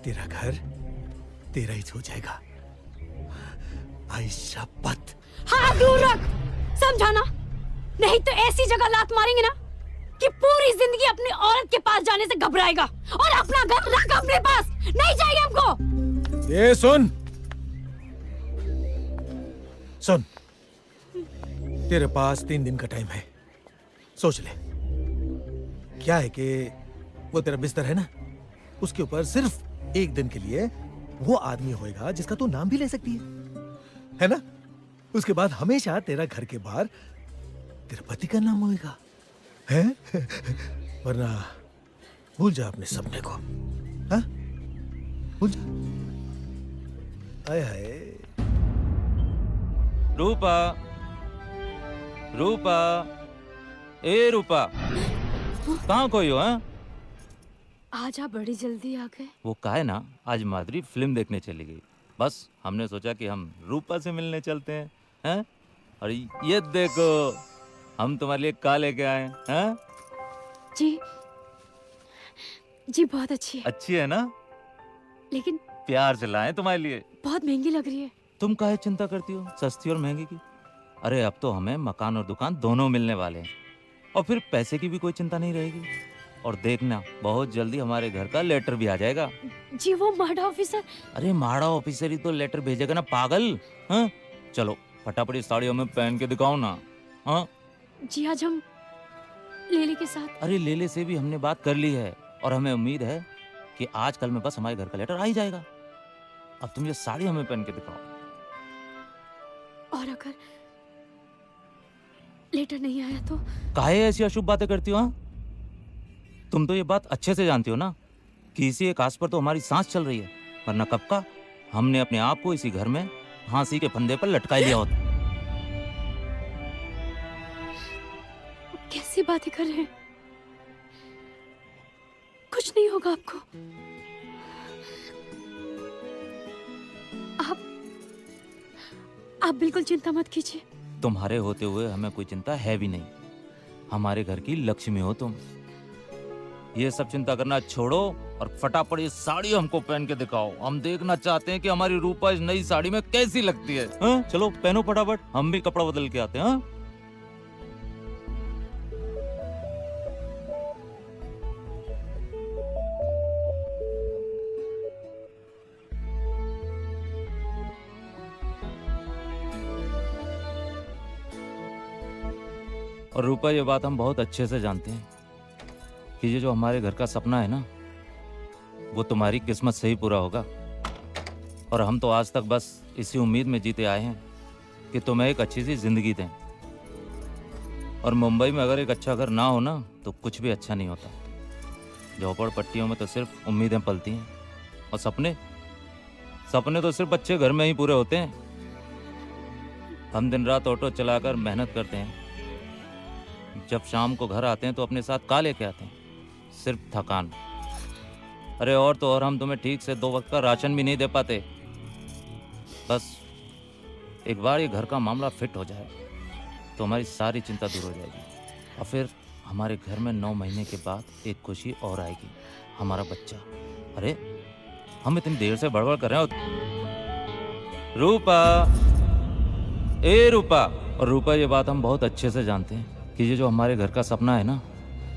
तेरा घर तेरा ही हो जाएगा। आई शपथ। हाथ दूर रख, समझाना, नहीं तो ऐसी जगह लात मारेंगे ना कि पूरी जिंदगी अपनी औरत के पास जाने से घबराएगा। और अपना घर रख अपने पास, नहीं चाहिए हमको। ये सुन सुन, तेरे पास 3 दिन का टाइम है, सोच ले। क्या है कि वो तेरा बिस्तर है ना, उसके ऊपर सिर्फ 1 दिन के लिए वो आदमी होएगा जिसका तू नाम भी ले सकती है ना? उसके बाद हमेशा तेरा घर के बाहर तेरे पति का नाम होएगा, है? वरना भूल जा अपने सपने को, हाँ? भूल जा। आए हाय। रूपा, रूपा, ए रूपा, कहाँ कोई हो? हाँ, आज आप बड़ी जल्दी आ गए। वो का है ना, आज माधुरी फिल्म देखने चली गई। बस हमने सोचा कि हम रूपा से मिलने चलते हैं, हैं? और ये देखो, हम तुम्हारे लिए का लेके आए हैं, हैं? जी जी, बहुत अच्छी है, अच्छी है ना? लेकिन प्यार से लाए तुम्हारे लिए। बहुत महंगी लग रही है। तुम काहे चिंता करती हो सस्ती और महंगी की? अरे अब तो हमें मकान और दुकान दोनों मिलने वाले हैं, और फिर पैसे की भी कोई चिंता नहीं रहेगी। और देखना, बहुत जल्दी हमारे घर का लेटर भी आ जाएगा। जी, वो माडा ऑफिसर। अरे माड़ा ऑफिसर ही तो लेटर भेजेगा ना, पागल। हाँ, चलो फटाफट इस साड़ी हमें पहन के दिखाओ ना। हाँ, जी, आज हम लेले के साथ। अरे लेले से भी हमने बात कर ली है, और हमें उम्मीद है कि आज कल में बस हमारे घर का लेटर आ ही जाएगा। अब तुम ये साड़ी हमें पहन के दिखाओ। और अगर लेटर नहीं आया तो? काहे ऐसी अशुभ बातें करती हो? हाँ, तुम तो ये बात अच्छे से जानती हो ना कि इसी एक आस पर तो हमारी सांस चल रही है, वरना कब का हमने अपने आप को इसी घर में फांसी के फंदे पर लटका लिया होता। कैसी बातें कर रहे हैं? कुछ नहीं होगा आपको। आप बिल्कुल चिंता मत कीजिए। तुम्हारे होते हुए हमें कोई चिंता है भी नहीं। हमारे घर की लक्ष्मी हो तुम। ये सब चिंता करना छोड़ो और फटाफट ये साड़ी हमको पहन के दिखाओ। हम देखना चाहते हैं कि हमारी रूपा इस नई साड़ी में कैसी लगती है। हाँ? चलो पहनो फटाफट, हम भी कपड़ा बदल के आते हैं। हाँ? और रूपा, ये बात हम बहुत अच्छे से जानते हैं कि ये जो हमारे घर का सपना है ना, वो तुम्हारी किस्मत से ही पूरा होगा। और हम तो आज तक बस इसी उम्मीद में जीते आए हैं कि तुम्हें एक अच्छी सी जिंदगी दें। और मुंबई में अगर एक अच्छा घर ना हो ना, तो कुछ भी अच्छा नहीं होता। झोपड़पट्टियों में तो सिर्फ उम्मीदें पलती हैं, और सपने तो सिर्फ अच्छे घर में ही पूरे होते हैं। हम दिन रात ऑटो चलाकर मेहनत करते हैं, जब शाम को घर आते हैं तो अपने साथ का लेके आते हैं? सिर्फ थकान। अरे और तो और, हम तुम्हें ठीक से 2 वक्त का राशन भी नहीं दे पाते। बस एक बार ये घर का मामला फिट हो जाए तो हमारी सारी चिंता दूर हो जाएगी, और फिर हमारे घर में 9 महीने के बाद एक खुशी और आएगी, हमारा बच्चा। अरे हम इतनी देर से बड़बड़ कर रहे हैं। रूपा, ए रूपा। और रूपा, ये बात हम बहुत अच्छे से जानते हैं कि ये जो हमारे घर का सपना है ना,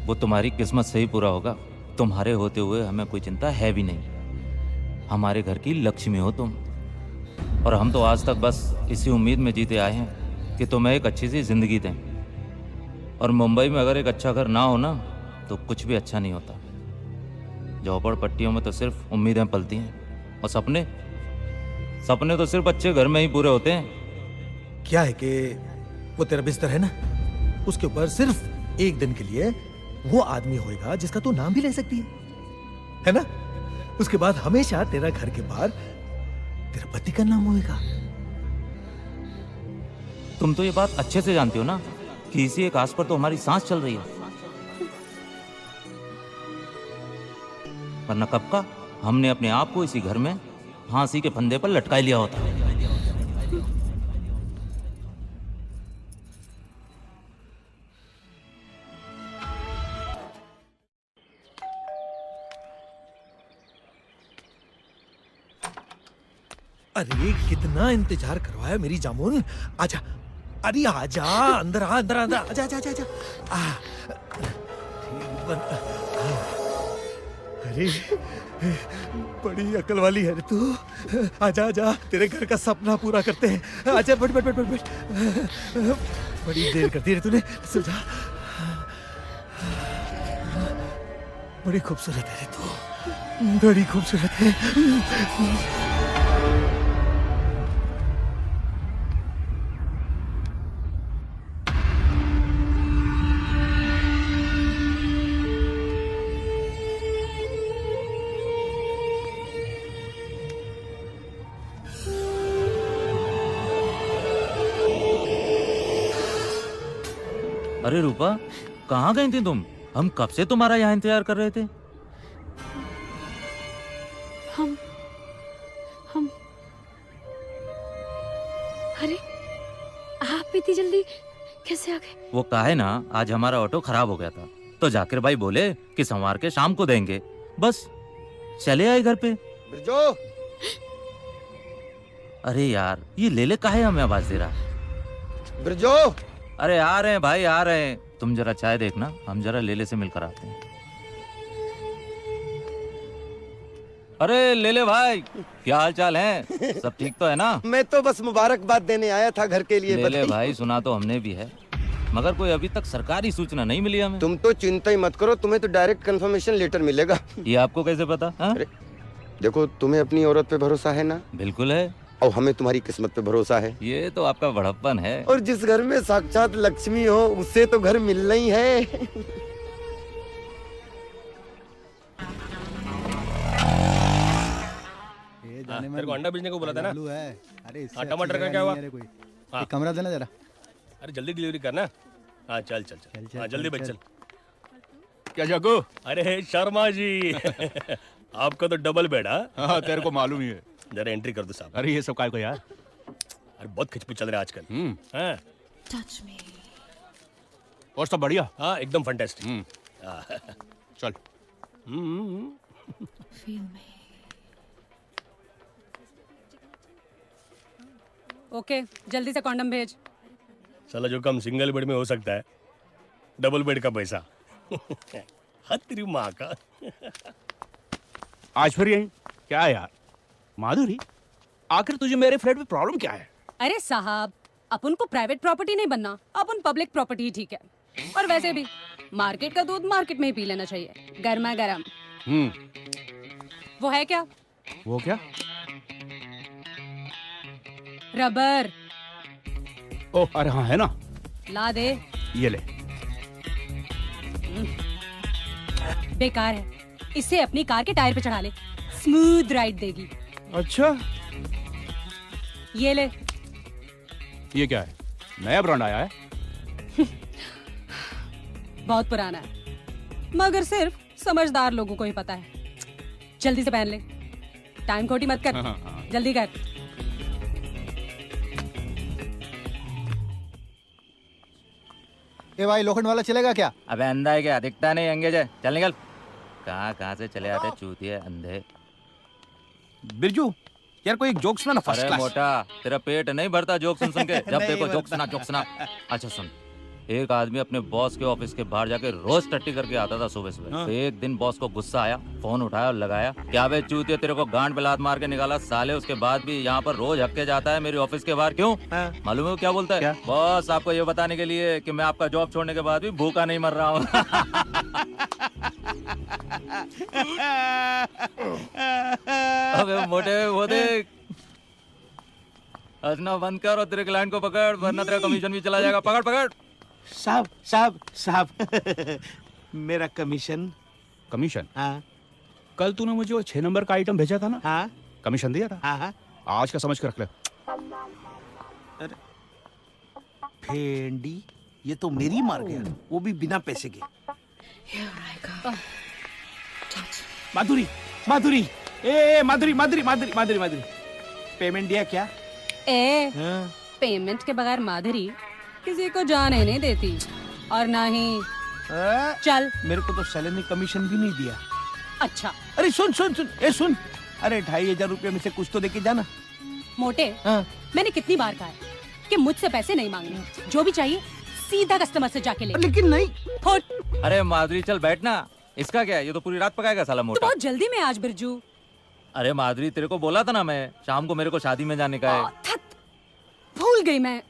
वो तुम्हारी किस्मत से ही पूरा होगा। तुम्हारे होते हुए हमें कोई चिंता है भी नहीं। हमारे घर की लक्ष्मी हो तुम। और हम तो आज तक बस इसी उम्मीद में जीते आए हैं कि तुम्हें एक अच्छी सी जिंदगी दें। और मुंबई में अगर एक अच्छा घर ना हो ना, तो कुछ भी अच्छा नहीं होता। झोपड़पट्टियों में तो सिर्फ उम्मीदें पलती हैं, और सपने तो सिर्फ अच्छे घर में ही पूरे होते हैं। क्या है कि वो तेरा बिस्तर है ना, उसके ऊपर सिर्फ 1 दिन के लिए वो आदमी होएगा जिसका तू नाम भी ले सकती है ना? उसके बाद हमेशा तेरा घर के बाहर तेरा पति का नाम होएगा। तुम तो ये बात अच्छे से जानती हो ना कि इसी एक आस पर तो हमारी सांस चल रही है, वरना कब का हमने अपने आप को इसी घर में फांसी के फंदे पर लटका लिया होता। अरे कितना इंतजार करवाया मेरी जामुन, आजा। अरे आजा, अंदर आ, अंदर अंदर आजा आजा आजा आजा। अरे बड़ी अकल वाली है रे तू। आजा आजा, तेरे घर का सपना पूरा करते हैं। आजा, बैठ बैठ बैठ बैठ बैठ। बड़ी देर कर दी रे तूने, सो जा। बड़ी खूबसूरत है रे तू, बड़ी खूबसूरत है। अरे रूपा, कहाँ गई थी तुम? हम कब से तुम्हारा यहाँ इंतजार कर रहे थे। हम अरे आप इतनी जल्दी कैसे आ गए? वो काहे ना, आज हमारा ऑटो खराब हो गया था तो जाकिर भाई बोले कि संवार के शाम को देंगे, बस चले आए घर पे। बिरजो, अरे यार, ये लेले काहे हमें आवाज दे रहा है? बिरजो, अरे आ रहे हैं भाई, आ रहे हैं। तुम जरा चाय देखना, हम जरा लेले से मिलकर आते हैं। अरे लेले भाई, क्या हाल चाल है? सब ठीक तो है ना? मैं तो बस मुबारकबाद देने आया था घर के लिए। लेले भाई, सुना तो हमने भी है, मगर कोई अभी तक सरकारी सूचना नहीं मिली हमें। तुम तो चिंता ही मत करो, तुम्हें तो डायरेक्ट कंफर्मेशन लेटर मिलेगा। ये आपको कैसे पता? अरे देखो, तुम्हें अपनी औरत पे भरोसा है ना? बिल्कुल है। और हमें तुम्हारी किस्मत पे भरोसा है। ये तो आपका बड़प्पन है। और जिस घर में साक्षात लक्ष्मी हो, उससे तो घर मिलना ही है। तेरे को अंडा बेचने को बोला था ना? अरे हाँ, टमाटर का क्या हुआ? हाँ। कमरा देना जरा। अरे जल्दी डिलीवरी करना। हाँ चल चल चल, चल, हाँ चल, जल्दी चल, बेच चल। चल। क्या जाको? अरे शर्मा जी, आपका तो डबल बेड। हाँ, तेरे को मालूम ही है। जरा एंट्री कर दो साहब। अरे ये सब काय को यार? अरे बहुत खिचपिच चल रहा है आजकल। हाँ टच मी। और सब बढ़िया? हाँ एकदम फैंटास्टिक। चल। Feel me. ओके, जल्दी से कॉन्डम भेज। साला जो काम सिंगल बेड में हो सकता है, डबल बेड का पैसा। हद तेरी माँ का। आज फिर यही क्या है यार? माधुरी, आखिर तुझे मेरे फ्लैट में प्रॉब्लम क्या है? अरे साहब, अपन को प्राइवेट प्रॉपर्टी नहीं बनना, अपन पब्लिक प्रॉपर्टी ही ठीक है। और वैसे भी मार्केट का दूध मार्केट में ही पी लेना चाहिए, गर्मा गर्म। वो है क्या? वो क्या? रबर। ओ अरे हाँ, है ना, ला दे। ये ले। बेकार है, इसे अपनी कार के टायर पे चढ़ा ले, स्मूथ राइड देगी। अच्छा, ये ले। ये क्या है? नया ब्रांड आया है? बहुत पुराना है, मगर सिर्फ समझदार लोगों को ही पता है। जल्दी से पहन ले, टाइम खोटी मत कर। जल्दी कर। ए भाई, लोखंड वाला चलेगा क्या? अबे अंधा है क्या? दिखता नहीं, एंगेज है। चल निकल। कहाँ से चले आते चूतिए अंधे। बिरजू यार, कोई एक जोक सुना ना, फर्स्ट अरे क्लास। मोटा, तेरा पेट नहीं भरता जोक सुन सुन के? जब नहीं देखो जोक भरता। सुना, जोक सुना। अच्छा सुन, एक आदमी अपने बॉस के ऑफिस के बाहर जाके रोज टट्टी करके आता था सुबह सुबह। हाँ। तो एक दिन बॉस को गुस्सा आया, फोन उठाया और लगाया, क्या बे चूतिया, तेरे को गांड पे लात मार के निकाला साले, उसके बाद भी यहाँ पर रोज हक के जाता है मेरी ऑफिस के बाहर, क्यों? हाँ। मालूम है वो क्या बोलता है? क्या? बॉस, आपको ये बताने के लिए कि मैं आपका जॉब छोड़ने के बाद भी भूखा नहीं मर रहा हूँ। अबे मोटे, वो देख, हंसना बंद कर और तेरे क्लाइंट को पकड़, वरना तेरा कमीशन भी चला जाएगा। पकड़ पकड़। साहब साहब साहब, मेरा कमीशन। कमीशन? हाँ कल तूने मुझे वो 6 नंबर का आइटम भेजा था ना, हाँ कमीशन दिया था? हाँ हाँ। आज का समझ के रख ले। भेंडी, ये तो मेरी मार गया, वो भी बिना पैसे के। माधुरी माधुरी, ए माधुरी माधुरी माधुरी माधुरी माधुरी, पेमेंट दिया क्या? ए, हाँ? पेमेंट के बगैर माधुरी किसी को जाने नहीं देती, और ना ही चल। मेरे को तो सैलरी कमीशन भी नहीं दिया। अच्छा, अरे सुन सुन सुन, ए सुन, अरे 2500 रुपये में से कुछ तो देके जाना। मोटे हाँ। मैंने कितनी बार कहा है कि मुझसे पैसे नहीं मांगने, जो भी चाहिए सीधा कस्टमर से जाके ले। लेकिन नहीं। फुट। अरे माधुरी चल बैठना, इसका क्या है, ये तो पूरी रात पकाएगा साला तो मोटा। बहुत जल्दी में आज बिरजू। अरे माधुरी तेरे को बोला था ना मैं, शाम को मेरे को शादी में जाने का है। थक, भूल गई मैं।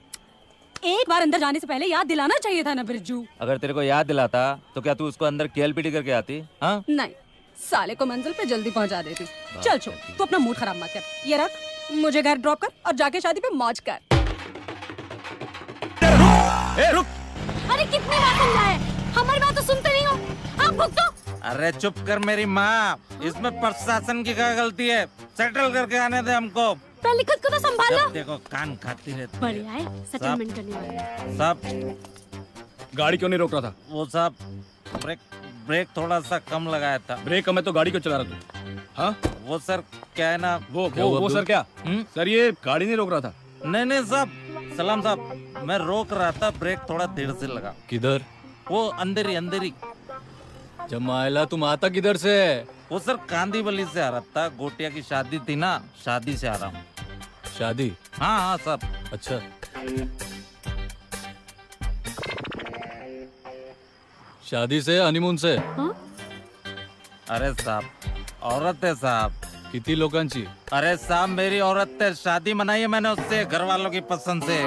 एक बार अंदर जाने से पहले याद दिलाना चाहिए था ना बिरजू। अगर तेरे को याद दिलाता तो क्या तू उसको अंदर KLPT करके आती? हाँ नहीं, साले को मंजिल पे जल्दी पहुंचा देती। चल छोड़, तू अपना मूड खराब मत कर। ये रख, मुझे घर ड्रॉप कर और जाके शादी पे मौज कर। रुक। अरे कितनी बार समझाया, हमारी बात तो सुनते नहीं हो। आप भुगतो। अरे चुप कर मेरी माँ, इसमें प्रशासन की क्या गलती है? सेटल करके आने दे हमको। पहले खुद को तो संभालो। जब देखो कान खाती रहती है। बढ़िया है, सेटलमेंट करने वाले। सब गाड़ी क्यों नहीं रोक रहा था? वो सब ब्रेक ब्रेक थोड़ा सा कम लगाया था। ब्रेक मैं तो गाड़ी क्यों चला रहा तू? हाँ वो सर क्या है ना, वो सर क्या? सर ये गाड़ी नहीं रोक रहा था। नहीं नहीं साहब, सलाम साहब, मैं रोक रहा था, ब्रेक थोड़ा देर से लगा। किधर? वो अंदर ही जमाइला तुम आता किधर से? वो सर कांदीवली से आ रहा था, गोटिया की शादी थी ना, शादी से आ रहा हूँ। शादी? हाँ हाँ साहब। अच्छा। शादी से हनीमून से? अरे साहब, औरत है साहब। किती लोकांची? अरे साहब मेरी औरत है, शादी मनाई है मैंने उससे, घर वालों की पसंद से।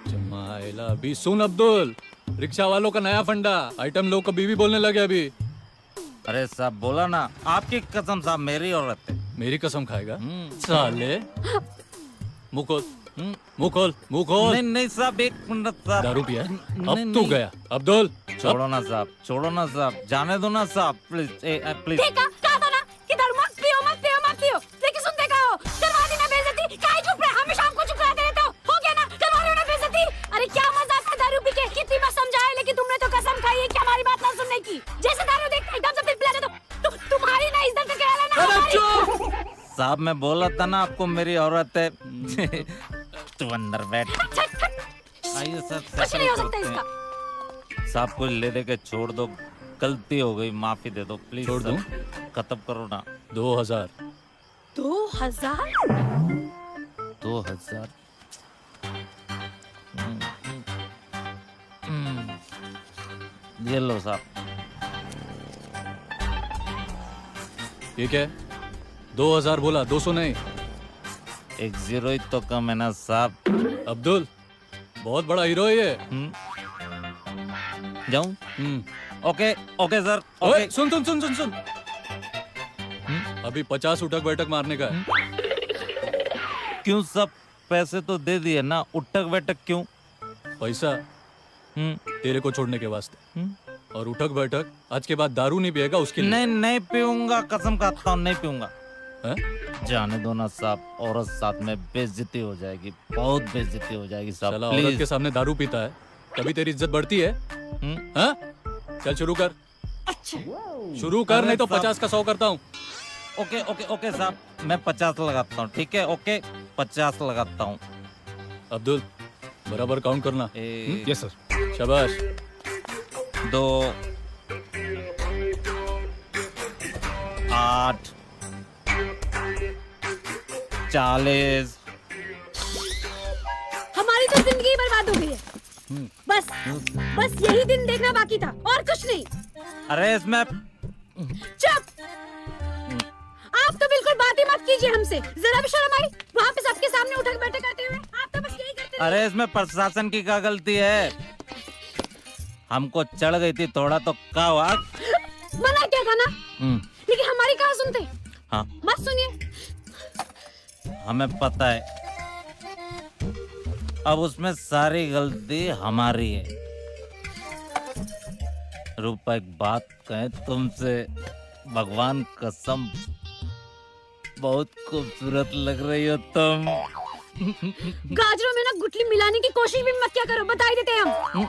जमाइला अभी सुन अब्दुल, रिक्शा वालों का नया फंडा, आइटम लोग का बीवी बोलने लगे अभी। अरे साहब बोला ना, आपकी कसम साहब मेरी औरत है। मेरी कसम खाएगा साले? मुंह खोल, मुंह खोल, मुंह खोल। नहीं नहीं साहब, एक मिनट साहब। दारू पिया है? नहीं, अब तू नहीं। गया अब्दुल। छोड़ो ना साहब, छोड़ो ना साहब, जाने दो ना साहब, प्लीज प्लीज। देखा, कहा था ना कि दारू मत पियो, मत पियो, मत पियो। लेकिन सुनते का हो, करवा दी ना बेइज्जती। काहे चुप रहे, हमें शाम को चुप रहते रहते हो गया ना, करवा रहे हो ना बेइज्जती। अरे क्या मजा था दारू पी के, कितनी बार समझाया, लेकिन तुमने तो कसम खाई है कि हमारी बात ना सुनने की। जैसे दारू देखते एकदम से फिर पिलाने दो, तुम्हारी ना इज्जत के कहला ना हमारी। साहब मैं बोला था ना आपको मेरी औरत है। तू अंदर बैठ। आइए सर, कुछ नहीं हो सकता इसका। साहब को ले दे के छोड़ दो, गलती हो गई, माफी दे दो प्लीज। छोड़ दूं? खत्म करो ना। 2000। 2000? 2000। ये लो साहब। ठीक है, 2000 बोला, 200 नहीं। एक 0 ही तो कम है ना साहब। अब्दुल बहुत बड़ा हीरो है ये। जाऊं? ओके ओके सर, ओए, ओके। सुन सुन सुन सुन सुन। अभी 50 उठक बैठक मारने का है। क्यों सब पैसे तो दे दिए ना, उठक बैठक क्यों? पैसा तेरे को छोड़ने के वास्ते, और उठक बैठक आज के बाद दारू नहीं पिएगा उसके लिए। नहीं नहीं पीऊंगा, कसम खाता हूँ नहीं पीऊंगा। हैं? जाने दो ना साहब, औरत साथ में बेइज्जती हो जाएगी, बहुत बेइज्जती हो जाएगी साहब, साला औरत प्लीज। के सामने दारू पीता है, तभी तेरी इज्जत बढ़ती है। हाँ? चल शुरू कर। शुरू कर, नहीं तो अरे साहब। 50 का 100 करता हूँ। ओके ओके ओके साहब, मैं 50 लगाता हूँ, ठीक है? ओके 50 लगाता हूँ। अब्दुल बराबर काउंट करना। Yes sir. शाबाश। 2 8 40। हमारी तो जिंदगी बर्बाद हो गई है। बस बस यही दिन देखना बाकी था और कुछ नहीं। अरे इसमें चुप! आप तो बिल्कुल बात ही मत कीजिए हमसे, जरा भी शर्म आई? वहाँ पे सबके सामने उठक बैठक करते हुए आप तो बस यही करते रहिए। अरे इसमें प्रशासन की क्या गलती है? हमको चढ़ गई थी थोड़ा तो क्या हुआ? मना क्या था ना, लेकिन हमारी कहाँ सुनते? हाँ मत सुनिए। हमें पता है, अब उसमें सारी गलती हमारी है। रूपा एक बात कहें तुमसे, भगवान कसम बहुत खूबसूरत लग रही हो तुम। गाजरों में ना गुठली मिलाने की कोशिश भी मत क्या करो, बता ही देते हैं हम।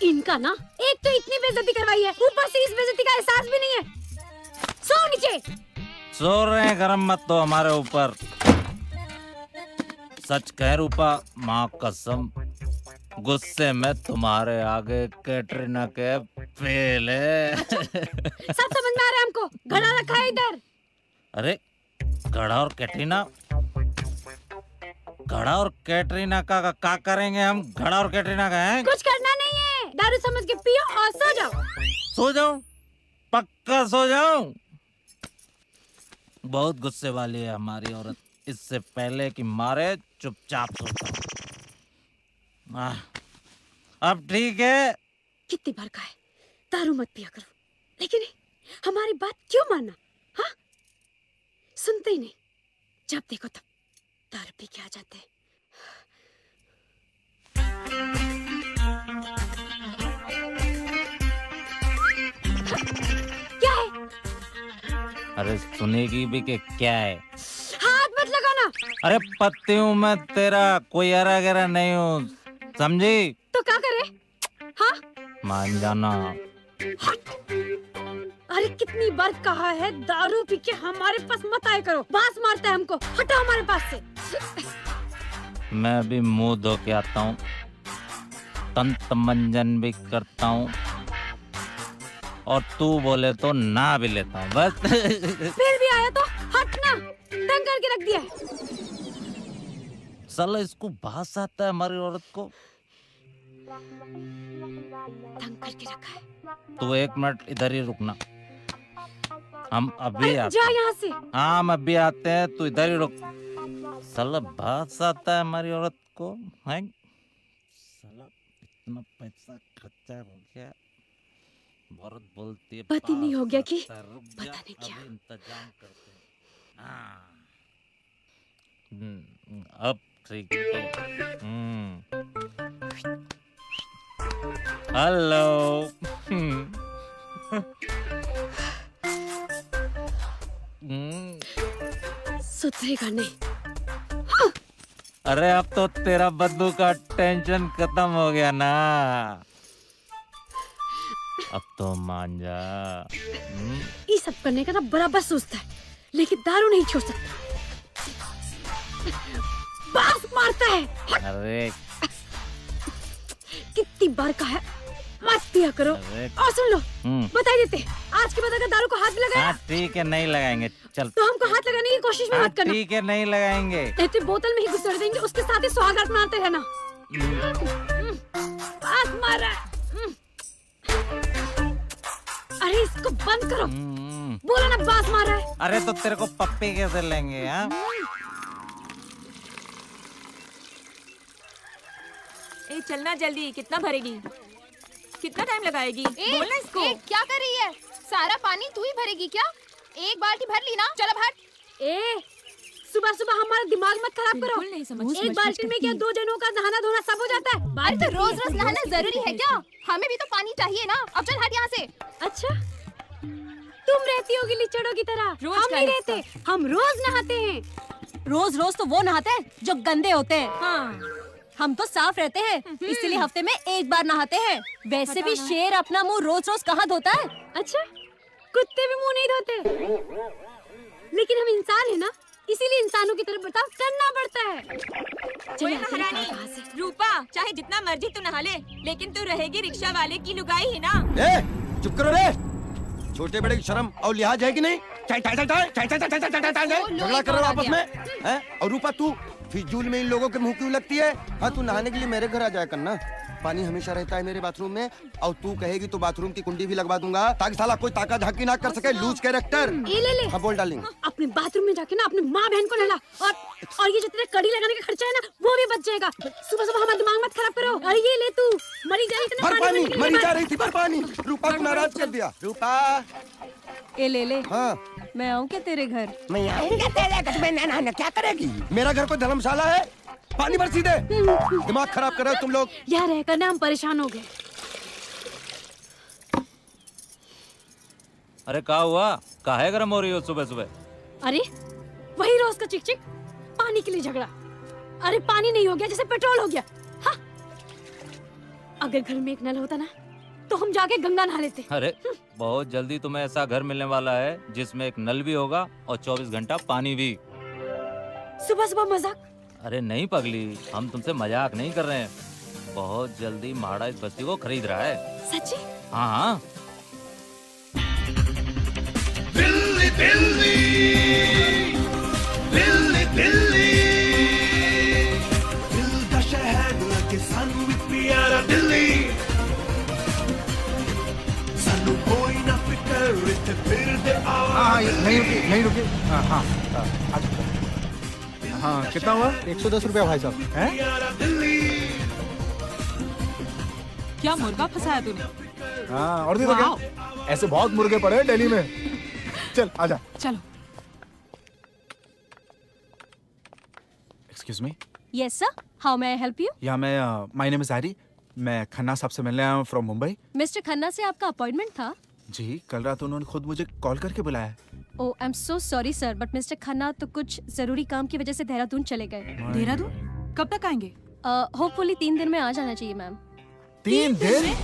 इनका ना एक तो इतनी बेइज्जती करवाई है, ऊपर से इस बेइज्जती का एहसास भी नहीं है। सो नीचे। सो रहे हैं, गरम मत तो हमारे ऊपर। सच कह रूपा, माँ कसम गुस्से में तुम्हारे आगे कैटरीना के फेल है। सब समझ में आ रहा है हमको, घड़ा रखा है इधर। अरे घड़ा और कैटरीना का करेंगे हम? घड़ा और कैटरीना का है? कुछ करना नहीं है, दारू समझ के पियो और सो जाओ। सो जाऊं? पक्का सो जाऊं? बहुत गुस्से वाली है हमारी औरत। इससे पहले कि मारे चुपचाप सोता हूं। अब ठीक है। कितनी बार कहा है दारू मत पिया करो, लेकिन हमारी बात क्यों मानना? हाँ, सुनते ही नहीं। जब देखो तब दारू पी के आ जाते हैं। क्या है? अरे सुनेगी भी कि क्या है? हाथ मत लगाना। अरे पति हूँ मैं तेरा, कोई हरा गहरा नहीं हूँ, समझी? तो क्या करे? हाँ, मान जाना। अरे कितनी बार कहा है दारू पी के हमारे पास मत आया करो, बांस मारता है हमको, हटो हमारे पास से। मैं भी मुंह धो के आता हूँ, तंत मंजन भी करता हूँ, और तू बोले तो ना भी लेता हूँ, बस। फिर भी आया तो हटना, तंग करके रख दिया है। साला इसको बास आता है हमारी औरत को। तंग करके रखा है। तू 1 मिनट इधर ही रुकना, हम अभी आते जा हैं। यहाँ से। हाँ, हम अभी आते हैं, तू इधर ही रुक। साला बास आता है हमारी औरत को, है? साला इतना पैसा खर्चा हो गया, औरत बोलती है पति नहीं हो गया कि रुक पता जा, नहीं क्या। अभी इंतजाम करते हैं। हाँ। अब ठीक है। हेलो। सुधरेगा नहीं। अरे अब तो तेरा बद्दू का टेंशन खत्म हो गया ना, अब तो मान जा। ये सब करने का ना बराबर सोचता है, लेकिन दारू नहीं छोड़ सकता, बांस मारता है। अरे कितनी बार कहा है मत पिया करो। और सुन लो, बता ही देते, आज के बाद अगर दारू को हाथ भी लगाया, हाँ ठीक है, नहीं लगाएंगे, चल। तो हमको हाथ लगाने की कोशिश भी मत करना। ठीक है, नहीं लगाएंगे। ऐसे बोतल में ही घुसड़ देंगे, उसके साथ ही सुहागरात मनाते रहना। बांस मार रहा है। अरे इसको बंद करो, बोला ना बांस मार रहा है। अरे तो तेरे को पप्पी कैसे लेंगे? हाँ, ए चलना जल्दी, कितना भरेगी, कितना टाइम लगाएगी? बोलना इसको। क्या कर रही है? सारा पानी तू ही भरेगी क्या? एक बाल्टी भर ली ना, चलो भर। ए सुबह सुबह हमारा दिमाग मत खराब करो। नहीं समझ। एक बाल्टी में क्या 2 जनों का नहाना धोना सब हो जाता है? अरे तो रोज रोज नहाना जरूरी है क्या? हमें भी तो पानी चाहिए ना। अब चल हट यहाँ से। अच्छा, तुम रहती होगी लिचड़ों की तरह, रोज हम का नहीं हिस्सा। रहते, हम रोज नहाते हैं। रोज रोज तो वो नहाते हैं जो गंदे होते हैं। हाँ। हम तो साफ रहते हैं, इसलिए हफ्ते में 1 बार नहाते हैं। वैसे भी शेर अपना मुंह रोज रोज कहाँ धोता है? अच्छा, कुत्ते भी मुंह नहीं धोते, लेकिन हम इंसान है ना, इसीलिए इंसानों की तरह बर्ताव करना पड़ता है। ओए महारानी रूपा, चाहे जितना मर्जी तू नहा ले, लेकिन तू रहेगी रिक्शा वाले की लुगाई ही ना। ए, चुप करो रे। छोटे बड़े की शर्म और लिहाज है कि नहीं? झगड़ा कर रहे हो आपस में, हैं? और रूपा तू फिजूल में इन लोगों के मुंह क्यों लगती है? हाँ, तू नहाने के लिए मेरे घर आ जाया करना, पानी हमेशा रहता है मेरे बाथरूम में, और तू कहेगी तो बाथरूम की कुंडी भी लगवा दूंगा, ताकि साला कोई ताका झाकी ना कर सके। Loose character. ये ले ले। हाँ, बोल डार्लिंग। अपने बाथरूम में जाके ना अपनी माँ बहन को नहला, और ये जो तेरे कड़ी लगाने का खर्चा है ना, वो भी बच जाएगा। सुबह सुबह हमारा दिमाग मत खराब करो। अरे ये ले, तू मरी जा रही भर पानी, मरी जा रही थी, भर पानी। रूपा को नाराज कर दिया। रूपा, ए ले ले। हाँ, मैं आऊँ क्या तेरे घर? मैं आऊंगा तेरे घर में। नहाना क्या करेगी? मेरा घर कोई धर्मशाला है? पानी भर सीधे। दिमाग खराब कर रहे हो तुम लोग। यहाँ रहकर ना हम परेशान हो गए। अरे क्या हुआ? काहे गरम हो रही हो सुबह सुबह? अरे वही रोज का चिक चिक, पानी के लिए झगड़ा। अरे पानी नहीं हो गया जैसे पेट्रोल हो गया। हाँ, अगर घर में एक नल होता ना, तो हम जाके गंगा नहा लेते। अरे बहुत जल्दी तुम्हें ऐसा घर मिलने वाला है जिसमें एक नल भी होगा और 24 घंटा पानी भी। सुबह सुबह मजाक? अरे नहीं पगली, हम तुमसे मजाक नहीं कर रहे हैं। बहुत जल्दी महाड़ा इस बस्ती को खरीद रहा है। सच्ची? हाँ हाँ। दिल्ली दिल्ली हाँ नहीं रुकी हाँ हाँ हाँ कितना हुआ? 110 रुपया भाई साहब। हैं? क्या मुर्गा फंसाया तूने? हाँ और देखो क्या, ऐसे बहुत मुर्गे पड़े हैं दिल्ली में। चल आजा। चलो। Excuse me. Yes sir, how may I help you? या मैं माय नेम इज हैरी, मैं खन्ना साहब से मिलने आया हूँ फ्रॉम मुंबई। मिस्टर खन्ना से आपका अपॉइंटमेंट था? जी, कल रात उन्होंने खुद मुझे कॉल करके बुलाया। Oh I am so sorry sir, but mister Khanna तो कुछ जरूरी काम की वजह से देहरादून चले गए। देहरादून? कब तक आएंगे? होपफुली 3 दिन में आ जाना चाहिए मैम। 3 दिन?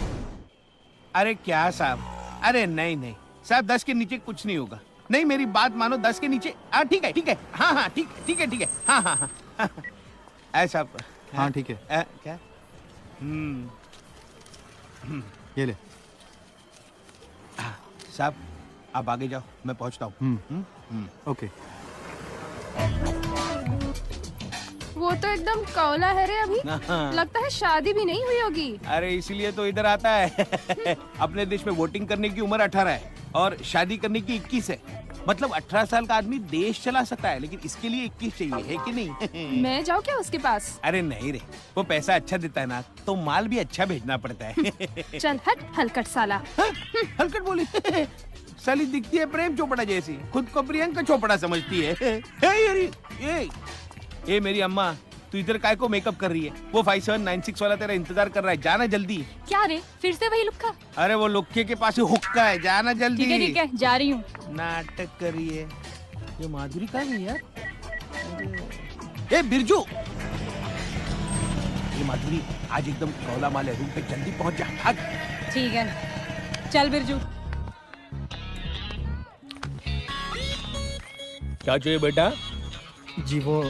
अरे क्या साहब, अरे नहीं साहब, 10 के नीचे कुछ नहीं होगा। नहीं मेरी बात मानो, 10 के नीचे ठीक है, हाँ ठीक है, हाँ ऐसा। हाँ ठीक है। क्या? ये ले। साहब आप आगे जाओ, मैं पहुंचता हूँ। ओके। वो तो एकदम कौला है रे अभी, लगता है शादी भी नहीं हुई होगी। अरे इसीलिए तो इधर आता है। अपने देश में वोटिंग करने की उम्र 18 है और शादी करने की 21 है। मतलब 18 साल का आदमी देश चला सकता है, लेकिन इसके लिए 21 चाहिए, है कि नहीं? मैं जाऊँ क्या उसके पास? अरे नहीं रे, वो पैसा अच्छा देता है ना, तो माल भी अच्छा भेजना पड़ता है। चल हट हलकट साला। हलकट बोली? साली दिखती है प्रेम चोपड़ा जैसी, खुद को प्रियंका चोपड़ा समझती है। ये मेरी अम्मा, तू इधर काय को मेकअप कर रही है? वो 5796 वाला तेरा इंतजार कर रहा है, जाना जल्दी। क्या रे, फिर से वही लुक्का? अरे वो लुक्के के पास ही हुक्का है, जाना जल्दी। ठीक है, जा रही हूँ। नाटक करिए। ये माधुरी कहाँ गई यार? ए बिरजू, ये माधुरी आज एकदम कौला माल है, रूम पे जल्दी पहुंच जा। भाग। ठीक है, चल बिरजू। क्या चाहिए बेटा? जी वो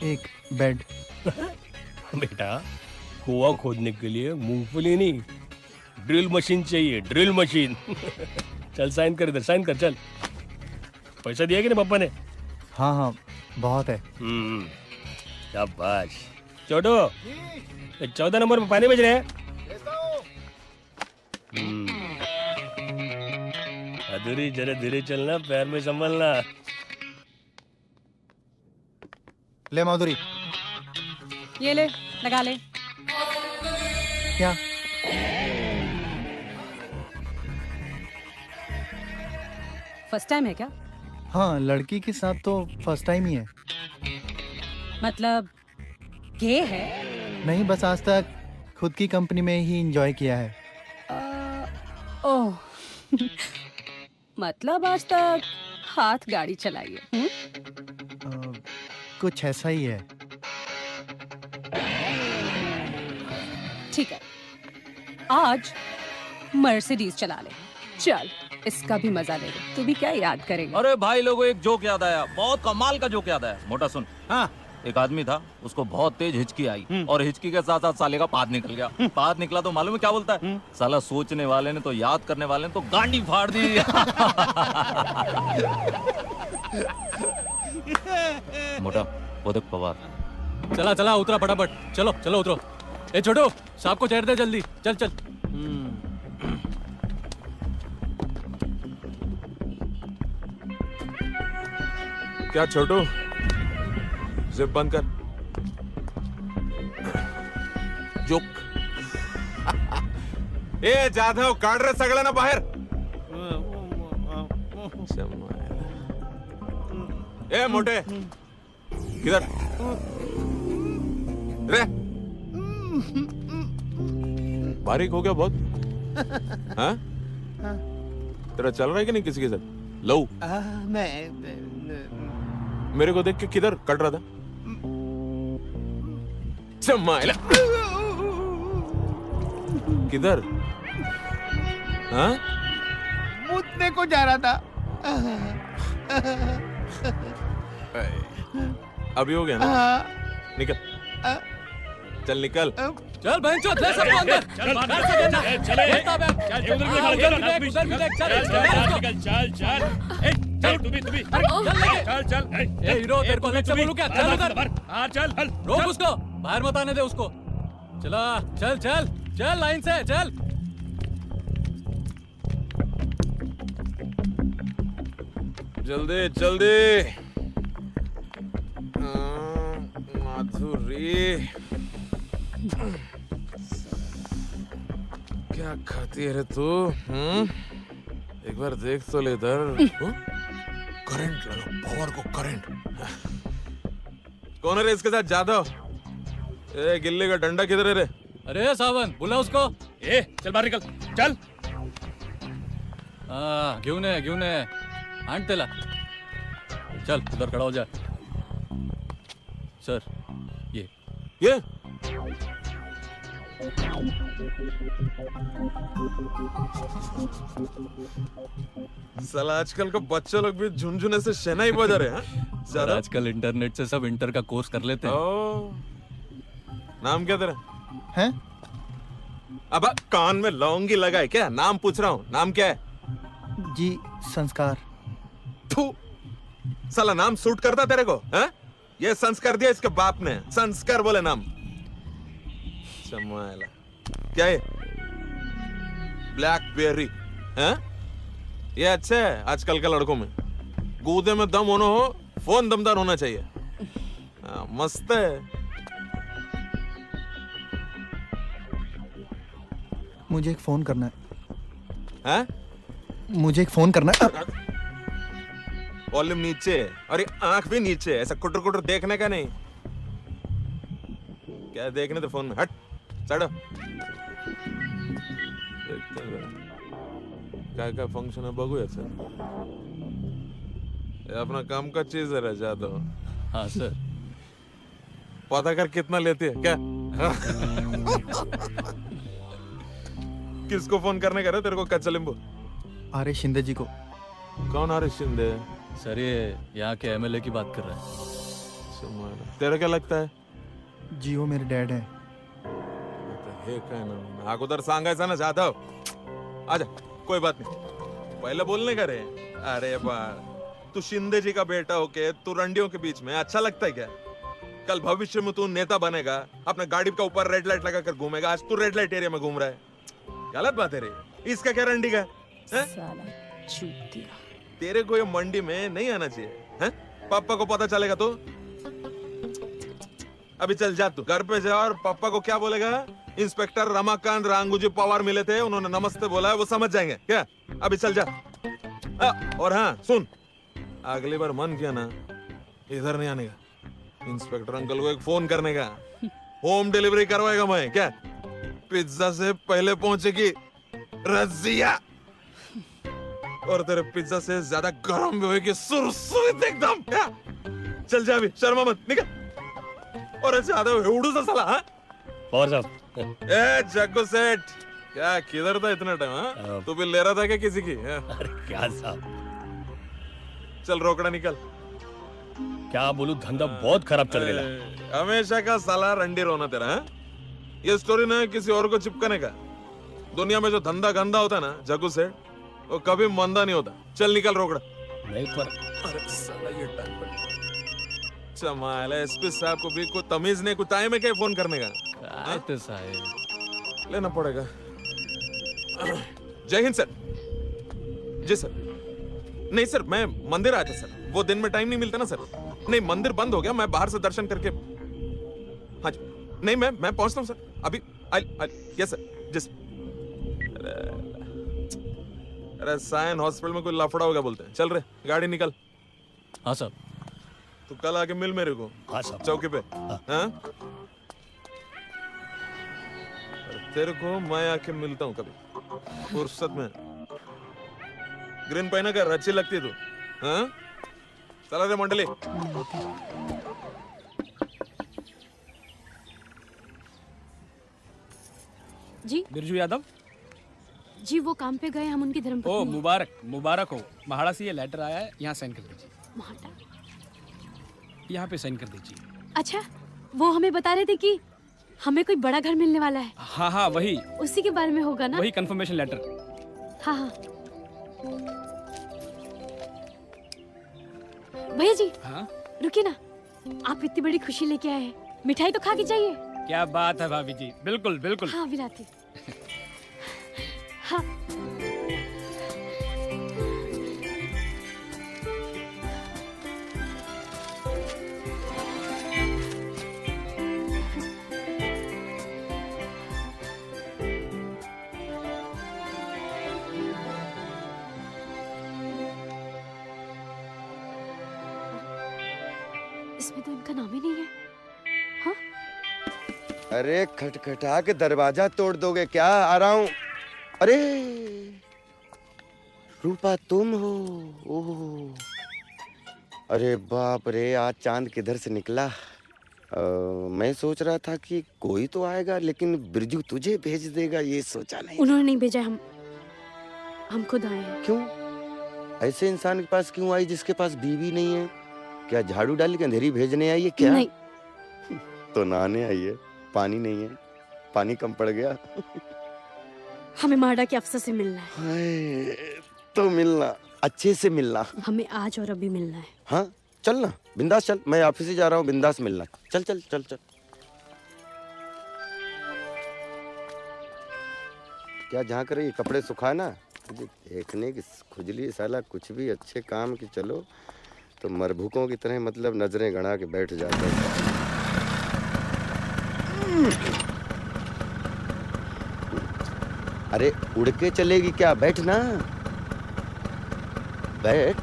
एक बेड। बेटा कुआं खोदने के लिए मूंगफली नहीं, ड्रिल मशीन चाहिए, ड्रिल मशीन। चल साइन कर, इधर साइन कर, चल। पैसा दिया कि नहीं पापा ने? हाँ बहुत है। शाबाश। छोटू, 14 नंबर में पानी भेज रहे हैं। अधूरी जरा धीरे चलना, पैर में संभलना। ले माधुरी। ये ले, लगा ले। क्या? फर्स्ट टाइम है क्या? हाँ, लड़की के साथ तो फर्स्ट टाइम ही है। मतलब गे है? नहीं, बस आज तक खुद की कंपनी में ही एंजॉय किया है। ओह मतलब आज तक हाथ गाड़ी चलाई है? कुछ ऐसा ही है। ठीक है, आज मर्सिडीज चला ले। चल, इसका भी मजा ले ले। तू भी क्या याद करेगा? अरे भाई लोगों, एक जोक याद आया, बहुत कमाल का जोक याद आया। मोटा सुन। हाँ। एक आदमी था, उसको बहुत तेज हिचकी आई और हिचकी के साथ साथ साले का पाद निकल गया। पाद निकला तो मालूम है क्या बोलता है? साला सोचने वाले ने तो, याद करने वाले ने तो गांडी फाड़ दी। मोटा, वो देख पवार। चला चला उतरा फटाफट, चलो चलो उतरो। ए छोटू, साहब को चढ़ दे जल्दी, चल चल। क्या छोटू, जिप बंद कर। जोक। ए जाधव, काढ रे सगळ्यांना बाहेर। ए मोटे, किधर रे? बारीक हो गया बहुत। हाँ? तेरा चल रहा है कि नहीं किसी के साथ? लो मेरे को देख के किधर कट रहा था? चमाइला किधर? हाँ? मुतने को जा रहा था। अभी हो गया ना? निकल, चल निकल। चल बहन चल, ले सबको अंदर। चल बाहर से देना। चल ए हीरो, तेरे को लेक्चर बोलूं क्या? चल उधर। हां चल, रोक उसको, बाहर मत आने दे उसको। चला, चल चल चल, लाइन से चल। जल्दी जल्दी। माधुरी क्या खाती है रे तू? एक बार देख तो ले इधर। करंट लगा, पावर को करंट। कौन है रे इसके साथ? जादव। ए गिल्ली का डंडा किधर है रे? अरे सावन बुला उसको। ए चल बाहर निकल, चल। घेऊन ये आण त्याला। चल उधर खड़ा हो जा। सर ये साला आजकल का बच्चे लोग भी झुनझुने से शहनाई बजा रहे हैं। सर आजकल इंटरनेट से सब इंटर का कोर्स कर लेते हैं। नाम क्या तेरा है? अब कान में लौंगी लगाए क्या? नाम पूछ रहा हूँ, नाम क्या है? जी संस्कार। थू, साला नाम सूट करता तेरे को? है? ये संस्कार दिया इसके बाप ने, संस्कार बोले नाम। चमाला क्या है? ब्लैकबेरी है? ये अच्छा है आजकल के लड़कों में। गूदे में दम होना हो, फोन दमदार होना चाहिए। मस्त है। मुझे एक फोन करना है। मुझे एक फोन करना है। वॉल्यूम नीचे और आंख भी नीचे, ऐसा कुटर कुटर देखने का नहीं। क्या देखने तो फोन में? हट चढ़ो। क्या फंक्शन है बघूया सर। ये अपना काम का चीज है जादव। हाँ सर। पता कर कितना लेती है क्या? किसको फोन करने का? तेरे को कच्चा नींबू? आर्य शिंदे जी को। कौन आर्य शिंदे? सर ये यहाँ के एमएलए की बात कर रहा है। तेरा क्या लगता है? जी वो मेरे डैड है। हे काय ना अगोदर सांगायचा ना जाधव। आजा कोई बात नहीं, पहले बोलने का रे। अरे बार तू शिंदे जी का बेटा होके तू रंडियों के बीच में अच्छा लगता है क्या? कल भविष्य में तू नेता बनेगा, अपने गाड़ी का ऊपर रेड लाइट लगा कर घूमेगा। आज तू रेड लाइट एरिया में घूम रहा है। गलत बात है रे। इसका क्या रंडी का है? तेरे को ये मंडी में नहीं आना चाहिए है? पापा को पता चलेगा तो? अभी चल जा तू घर पे जा और पापा को क्या बोलेगा? इंस्पेक्टर रमाकांत रांगूजी पवार मिले थे, उन्होंने नमस्ते बोला है, वो समझ जाएंगे क्या? अभी चल जा। और हाँ सुन, अगली बार मन किया ना इधर नहीं आने का। इंस्पेक्टर अंकल को एक फोन करने का, होम डिलीवरी करवाएगा मैं क्या? पिज्जा से पहले पहुंचेगी रजिया, और तेरे पिज्जा से ज्यादा गर्म भी होगी सुरसुरीत एकदम क्या? चल जा अभी, शर्मा मत, निकल। और ज्यादा उड़ू सा साला। हाँ और साहब। ए जग्गू सेठ, क्या किधर था इतना टाइम? हाँ तू भी ले रहा था क्या किसी की? अरे क्या साहब, चल रोकड़ा निकल। क्या बोलूं, धंधा बहुत खराब चल रहा है। हमेशा का साला रंडी रोना तेरा। है ये स्टोरी ना किसी और को चिपकाने का। दुनिया में जो धंधा गंदा होता है ना जग्गू सेठ, वो कभी मंदा नहीं होता। चल निकल रोकड़ा। नहीं पर अरे साला ये टाइम चमाल है। एसपी साहब को भी कोई तमीज नहीं, कोई टाइम है क्या फोन करने का? तो साहब लेना पड़ेगा। जय हिंद सर। जी सर। नहीं सर मैं मंदिर आया था सर, वो दिन में टाइम नहीं मिलता ना सर। नहीं मंदिर बंद हो गया, मैं बाहर से दर्शन करके। हाँ जी नहीं मैं पहुंचता हूँ सर अभी। Yes sir. जी सर। अरे साइन हॉस्पिटल में कोई लफड़ा होगा बोलते हैं। चल रहे गाड़ी निकल। हाँ साहब। तू कल आके मिल मेरे को। हाँ साहब। चौकी पे। हाँ तेरे को मैं आके मिलता हूँ कभी फुर्सत में। ग्रीन पहना कर अच्छी लगती है तू। हाँ चला रे मंडली। जी बिरजू यादव जी वो काम पे गए, हम उनकी ओ धर्मपत्नी। मुबारक हो। महाड़ा से ये लेटर आया है, यहाँ साइन कर दीजिए। महाटा। यहाँ पे साइन कर दीजिए। अच्छा वो हमें बता रहे थे कि हमें कोई बड़ा घर मिलने वाला है। हाँ हाँ वही उसी के बारे में होगा ना? वही कंफर्मेशन लेटर। हाँ हाँ भैया जी। हाँ रुकिए ना, आप इतनी बड़ी खुशी लेके आए हैं, मिठाई तो खा के जाइए। क्या बात है भाभी जी, बिल्कुल बिल्कुल। हाँ विलाती। हाँ इसमें तो इनका नाम ही नहीं है। हाँ? अरे खटखटा के दरवाजा तोड़ दोगे क्या? आ रहा हूँ। अरे रूपा तुम हो? ओह, अरे बाप रे, आज चांद किधर से निकला। मैं सोच रहा था कि कोई तो आएगा, लेकिन बिरजू तुझे भेज देगा ये सोचा नहीं। उन्होंने नहीं भेजा, हम खुद आए हैं। क्यों? ऐसे इंसान के पास क्यों आई जिसके पास बीवी नहीं है? क्या झाड़ू डाल के अंधेरी भेजने आई है क्या? नहीं। तो नहाने आई है। पानी नहीं है, पानी कम पड़ गया। हमें माडा के अफसर से मिलना है। हाय, तो मिलना, अच्छे से मिलना। हमें आज और अभी मिलना है। हाँ चल ना, बिंदास चल। मैं ऑफिस ही जा रहा हूँ, बिंदास मिलना। चल चल चल चल। क्या झांक रही? कपड़े सुखा ना। मुझे देखने की खुजली साला, कुछ भी अच्छे काम की चलो तो मरभुकों की तरह मतलब नजरें गड़ा के बैठ जाते हैं। अरे उड़ के चलेगी क्या? बैठ ना, बैठ।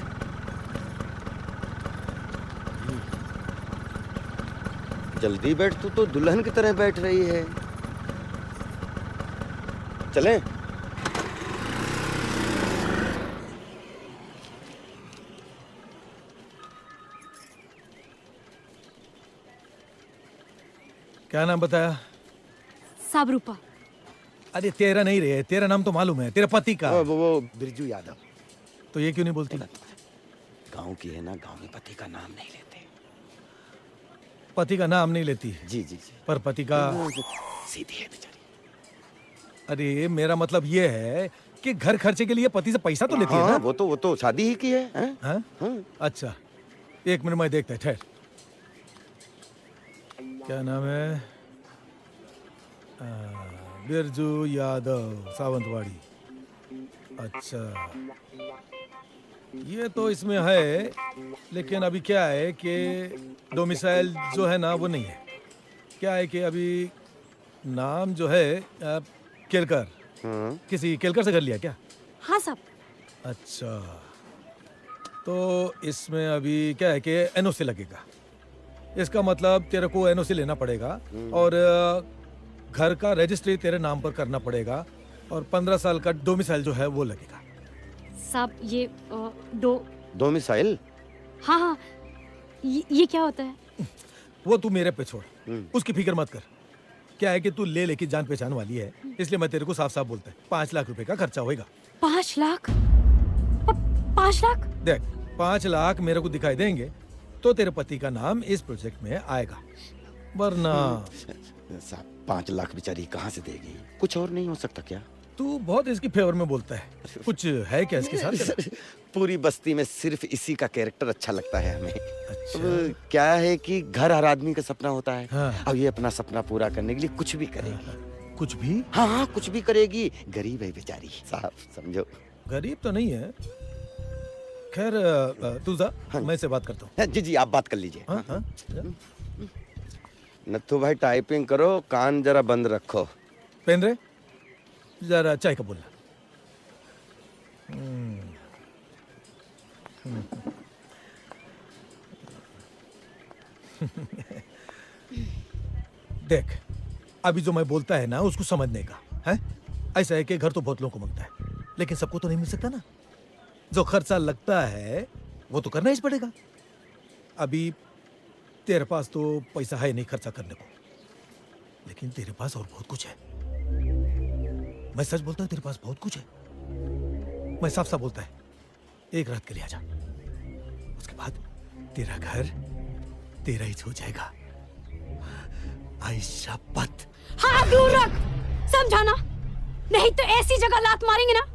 जल्दी बैठ, तू तो दुल्हन की तरह बैठ रही है। चलें? क्या नाम बताया? साबरूपा। अरे तेरा नहीं रे, तेरा नाम तो मालूम है, तेरे पति का। वो बिरजू यादव। तो ये क्यों नहीं बोलती? गांव की है ना, गांव में पति का नाम नहीं लेते। पति का नाम नहीं लेती? जी जी जी। पर पति का सीधी है बेचारी। अरे मेरा मतलब ये है कि घर खर्चे के लिए पति से पैसा तो लेती है ना? वो तो शादी ही की है। हाँ? अच्छा, एक मिनट में देखता है, ठहर। क्या नाम है? बिरजू यादव, सावंतवाड़ी। अच्छा, ये तो इसमें है, लेकिन अभी क्या है कि डोमिसाइल जो है ना वो नहीं है। क्या है कि अभी नाम जो है केलकर। किसी केलकर से कर लिया क्या? हाँ साहब। अच्छा, तो इसमें अभी क्या है कि एनओसी लगेगा। इसका मतलब तेरे को एनओसी लेना पड़ेगा और घर का रजिस्ट्री तेरे नाम पर करना पड़ेगा और 15 साल का डोमिसाइल जो है वो लगेगा। साहब ये डोमिसाइल? हाँ हाँ, ये क्या होता है? वो तू मेरे पे छोड़, उसकी फिक्र मत कर। क्या है कि तू ले लेके जान पहचान वाली है, इसलिए मैं तेरे को साफ साफ बोलता है 5 लाख रुपए का खर्चा होएगा। 5 लाख? 5 लाख? देख, 5 लाख मेरे को दिखाई देंगे तो तेरे पति का नाम इस प्रोजेक्ट में आएगा, वरना 5 लाख बेचारी कहाँ से देगी? कुछ और नहीं हो सकता क्या? तू बहुत इसकी फेवर में बोलता है, कुछ है क्या इसके साथ? पूरी बस्ती में सिर्फ इसी का कैरेक्टर अच्छा लगता है हमें। अच्छा। क्या है कि घर हर आदमी का सपना होता है। हाँ। अब ये अपना सपना पूरा करने के लिए कुछ भी करेगी। कुछ भी? हाँ हाँ, कुछ भी करेगी। गरीब है बेचारी साहब, समझो। गरीब तो नहीं है। खैर तू जा, मैं इससे बात करता हूँ। जी जी, आप बात कर लीजिए। हाँ, हाँ। नथु भाई टाइपिंग करो, कान जरा बंद रखो। पेन रे, जरा चाय का बोलना। देख, अभी जो मैं बोलता है ना उसको समझने का है। ऐसा है कि घर तो बहुत लोगों को मांगता है, लेकिन सबको तो नहीं मिल सकता ना। जो खर्चा लगता है वो तो करना ही पड़ेगा। अभी तेरे पास तो पैसा है नहीं खर्चा करने को, लेकिन तेरे पास और बहुत कुछ है। मैं सच बोलता हूँ, तेरे पास बहुत कुछ है। मैं साफ साफ बोलता है, एक रात के लिए आजा, उसके बाद तेरा घर तेरा ही हो जाएगा। आई शपथ। हाँ दूर रख, समझा ना? नहीं तो ऐसी जगह लात मारेंगे ना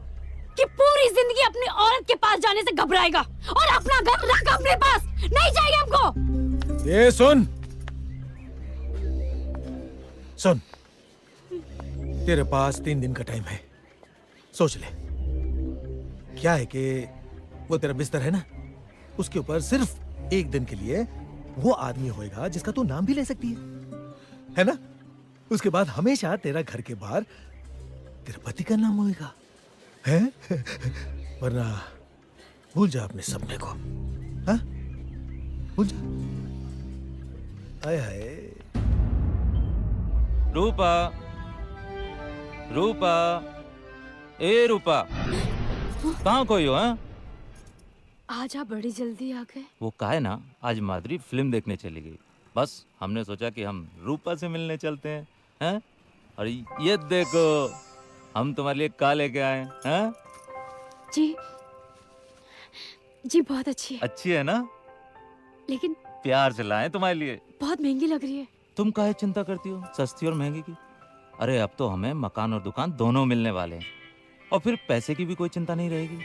कि पूरी जिंदगी अपनी औरत के पास जाने से घबराएगा और अपना घर रख अपने पास। नहीं चाहिए हमको। ये सुन सुन, तेरे पास 3 दिन का टाइम है, सोच ले। क्या है कि वो तेरा बिस्तर है ना, उसके ऊपर सिर्फ 1 दिन के लिए वो आदमी होएगा जिसका तू नाम भी ले सकती है ना? उसके बाद हमेशा तेरा घर के बाहर तेरे पति का नाम होएगा, है? वरना भूल जा अपने सपने को, हाँ? भूल जा। हाय हाय। रूपा, रूपा, ए रूपा, कहाँ कोई हो? हैं? आज आप बड़ी जल्दी आ गए। वो का है ना, आज माधुरी फिल्म देखने चली गई। बस हमने सोचा कि हम रूपा से मिलने चलते हैं, हैं? और ये देखो हम तुम्हारे लिए का लेके आए हैं। जी जी बहुत अच्छी है। अच्छी है ना? लेकिन प्यार से लाए तुम्हारे लिए। बहुत महंगी लग रही है। तुम काहे चिंता करती हो सस्ती और महंगी की? अरे अब तो हमें मकान और दुकान दोनों मिलने वाले हैं, और फिर पैसे की भी कोई चिंता नहीं रहेगी।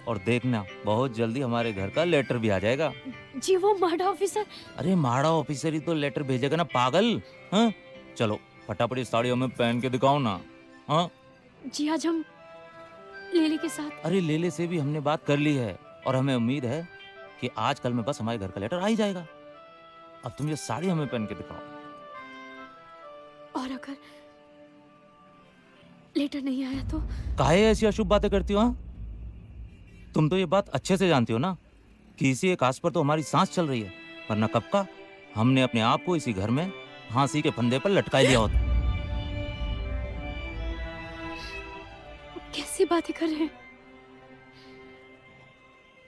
और देखना बहुत जल्दी हमारे घर का लेटर भी आ जाएगा। जी वो माड़ा ऑफिसर। अरे माड़ा ऑफिसर ही तो लेटर भेजेगा ना पागल। हाँ चलो फटाफट इस साड़ी हमें पहन के दिखाओ ना। हाँ जी आज हम लेले के साथ। अरे लेले से भी हमने बात कर ली है, और हमें उम्मीद है कि आज कल में बस हमारे घर का लेटर आ ही जाएगा। अब तुम ये साड़ी हमें पहन के दिखाओ। और अगर लेटर नहीं आया तो? काहे ऐसी अशुभ बातें करती हो? हाँ तुम तो ये बात अच्छे से जानती हो ना कि इसी एक आस पर तो हमारी सांस चल रही है, वरना कब का हमने अपने आप को इसी घर में फांसी के फंदे पर लटका लिया होता। कैसी बातें कर रहे हैं?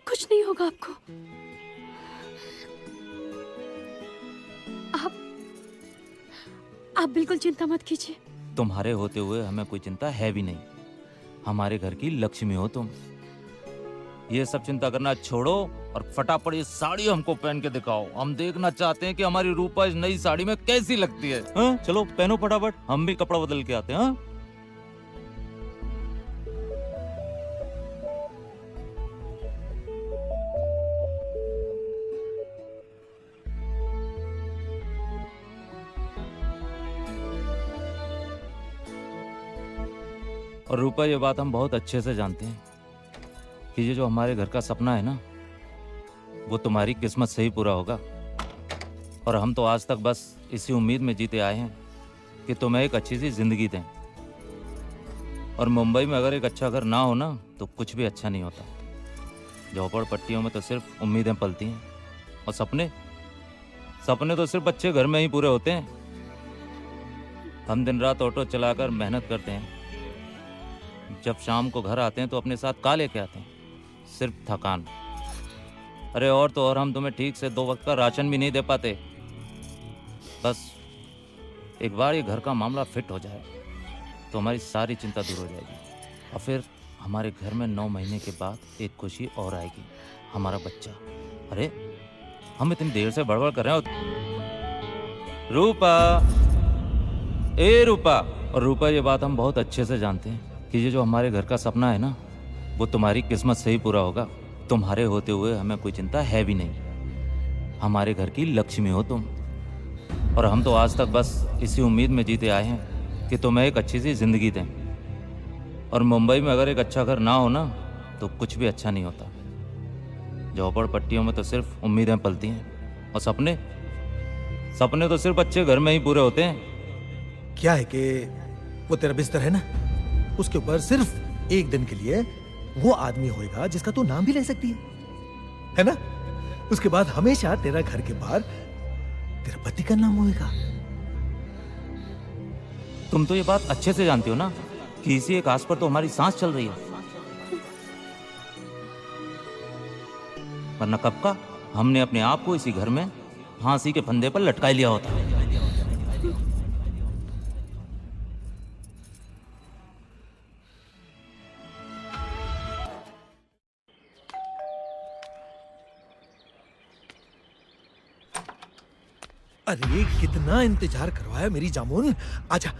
कुछ नहीं होगा आपको। आप बिल्कुल चिंता मत कीजिए। तुम्हारे होते हुए हमें कोई चिंता है भी नहीं। हमारे घर की लक्ष्मी हो तुम। ये सब चिंता करना छोड़ो और फटाफट ये साड़ी हमको पहन के दिखाओ। हम देखना चाहते हैं कि हमारी रूपा इस नई साड़ी में कैसी लगती है। हाँ? चलो पहनो फटाफट, हम भी कपड़ा बदल के आते हैं। हाँ? और रूपा ये बात हम बहुत अच्छे से जानते हैं कि ये जो हमारे घर का सपना है ना, वो तुम्हारी किस्मत से ही पूरा होगा। और हम तो आज तक बस इसी उम्मीद में जीते आए हैं कि तुम्हें एक अच्छी सी जिंदगी दें। और मुंबई में अगर एक अच्छा घर ना हो ना तो कुछ भी अच्छा नहीं होता। झोपड़पट्टियों में तो सिर्फ उम्मीदें पलती हैं, और सपने तो सिर्फ अच्छे घर में ही पूरे होते हैं। हम दिन रात ऑटो चलाकर मेहनत करते हैं, जब शाम को घर आते हैं तो अपने साथ का लेके आते हैं? सिर्फ थकान। अरे और तो और हम तुम्हें ठीक से 2 वक्त का राशन भी नहीं दे पाते। बस एक बार ये घर का मामला फिट हो जाए तो हमारी सारी चिंता दूर हो जाएगी, और फिर हमारे घर में 9 महीने के बाद एक खुशी और आएगी, हमारा बच्चा। अरे हम इतनी देर से बड़बड़ कर रहे हो। रूपा, ए रूपा। और रूपा ये बात हम बहुत अच्छे से जानते हैं कि ये जो हमारे घर का सपना है ना, वो तुम्हारी किस्मत से ही पूरा होगा। तुम्हारे होते हुए हमें कोई चिंता है भी नहीं। हमारे घर की लक्ष्मी हो तुम। और हम तो आज तक बस इसी उम्मीद में जीते आए हैं कि तुम्हें एक अच्छी सी जिंदगी दें। और मुंबई में अगर एक अच्छा घर ना हो ना तो कुछ भी अच्छा नहीं होता। झोपड़पट्टियों में तो सिर्फ उम्मीदें पलती हैं, और सपने तो सिर्फ अच्छे घर में ही पूरे होते हैं। क्या है कि वो तेरा बिस्तर है ना, उसके ऊपर सिर्फ एक दिन के लिए वो आदमी होएगा जिसका तू नाम भी ले सकती है ना? उसके बाद हमेशा तेरा घर के बाहर तेरा पति का नाम होएगा। तुम तो ये बात अच्छे से जानती हो ना कि इसी एक आस पर तो हमारी सांस चल रही है, वरना कब का हमने अपने आप को इसी घर में फांसी के फंदे पर लटका लिया होता। अरे कितना इंतजार करवाया मेरी जामुन। आजा,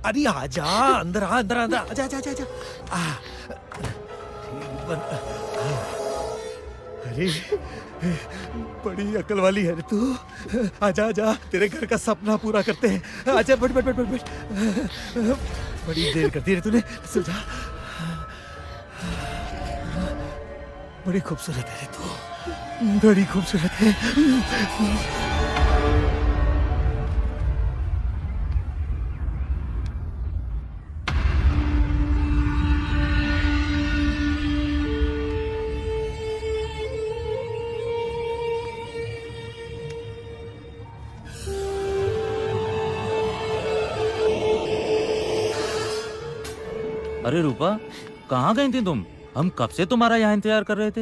अरे आजा, अंदर आ, अंदर अंदर आजा, आजा, आजा, आजा। अरे बड़ी अकल वाली है रे तू। आजा आजा, तेरे घर का सपना पूरा करते हैं। आजा, बैठ बैठ बैठ बैठ बैठ। बड़ी देर कर दी रे तूने। सो जा। बड़ी खूबसूरत है रे तू, बड़ी खूबसूरत है। अरे रूपा, कहाँ गई थी तुम? हम कब से तुम्हारा यहाँ इंतजार कर रहे थे।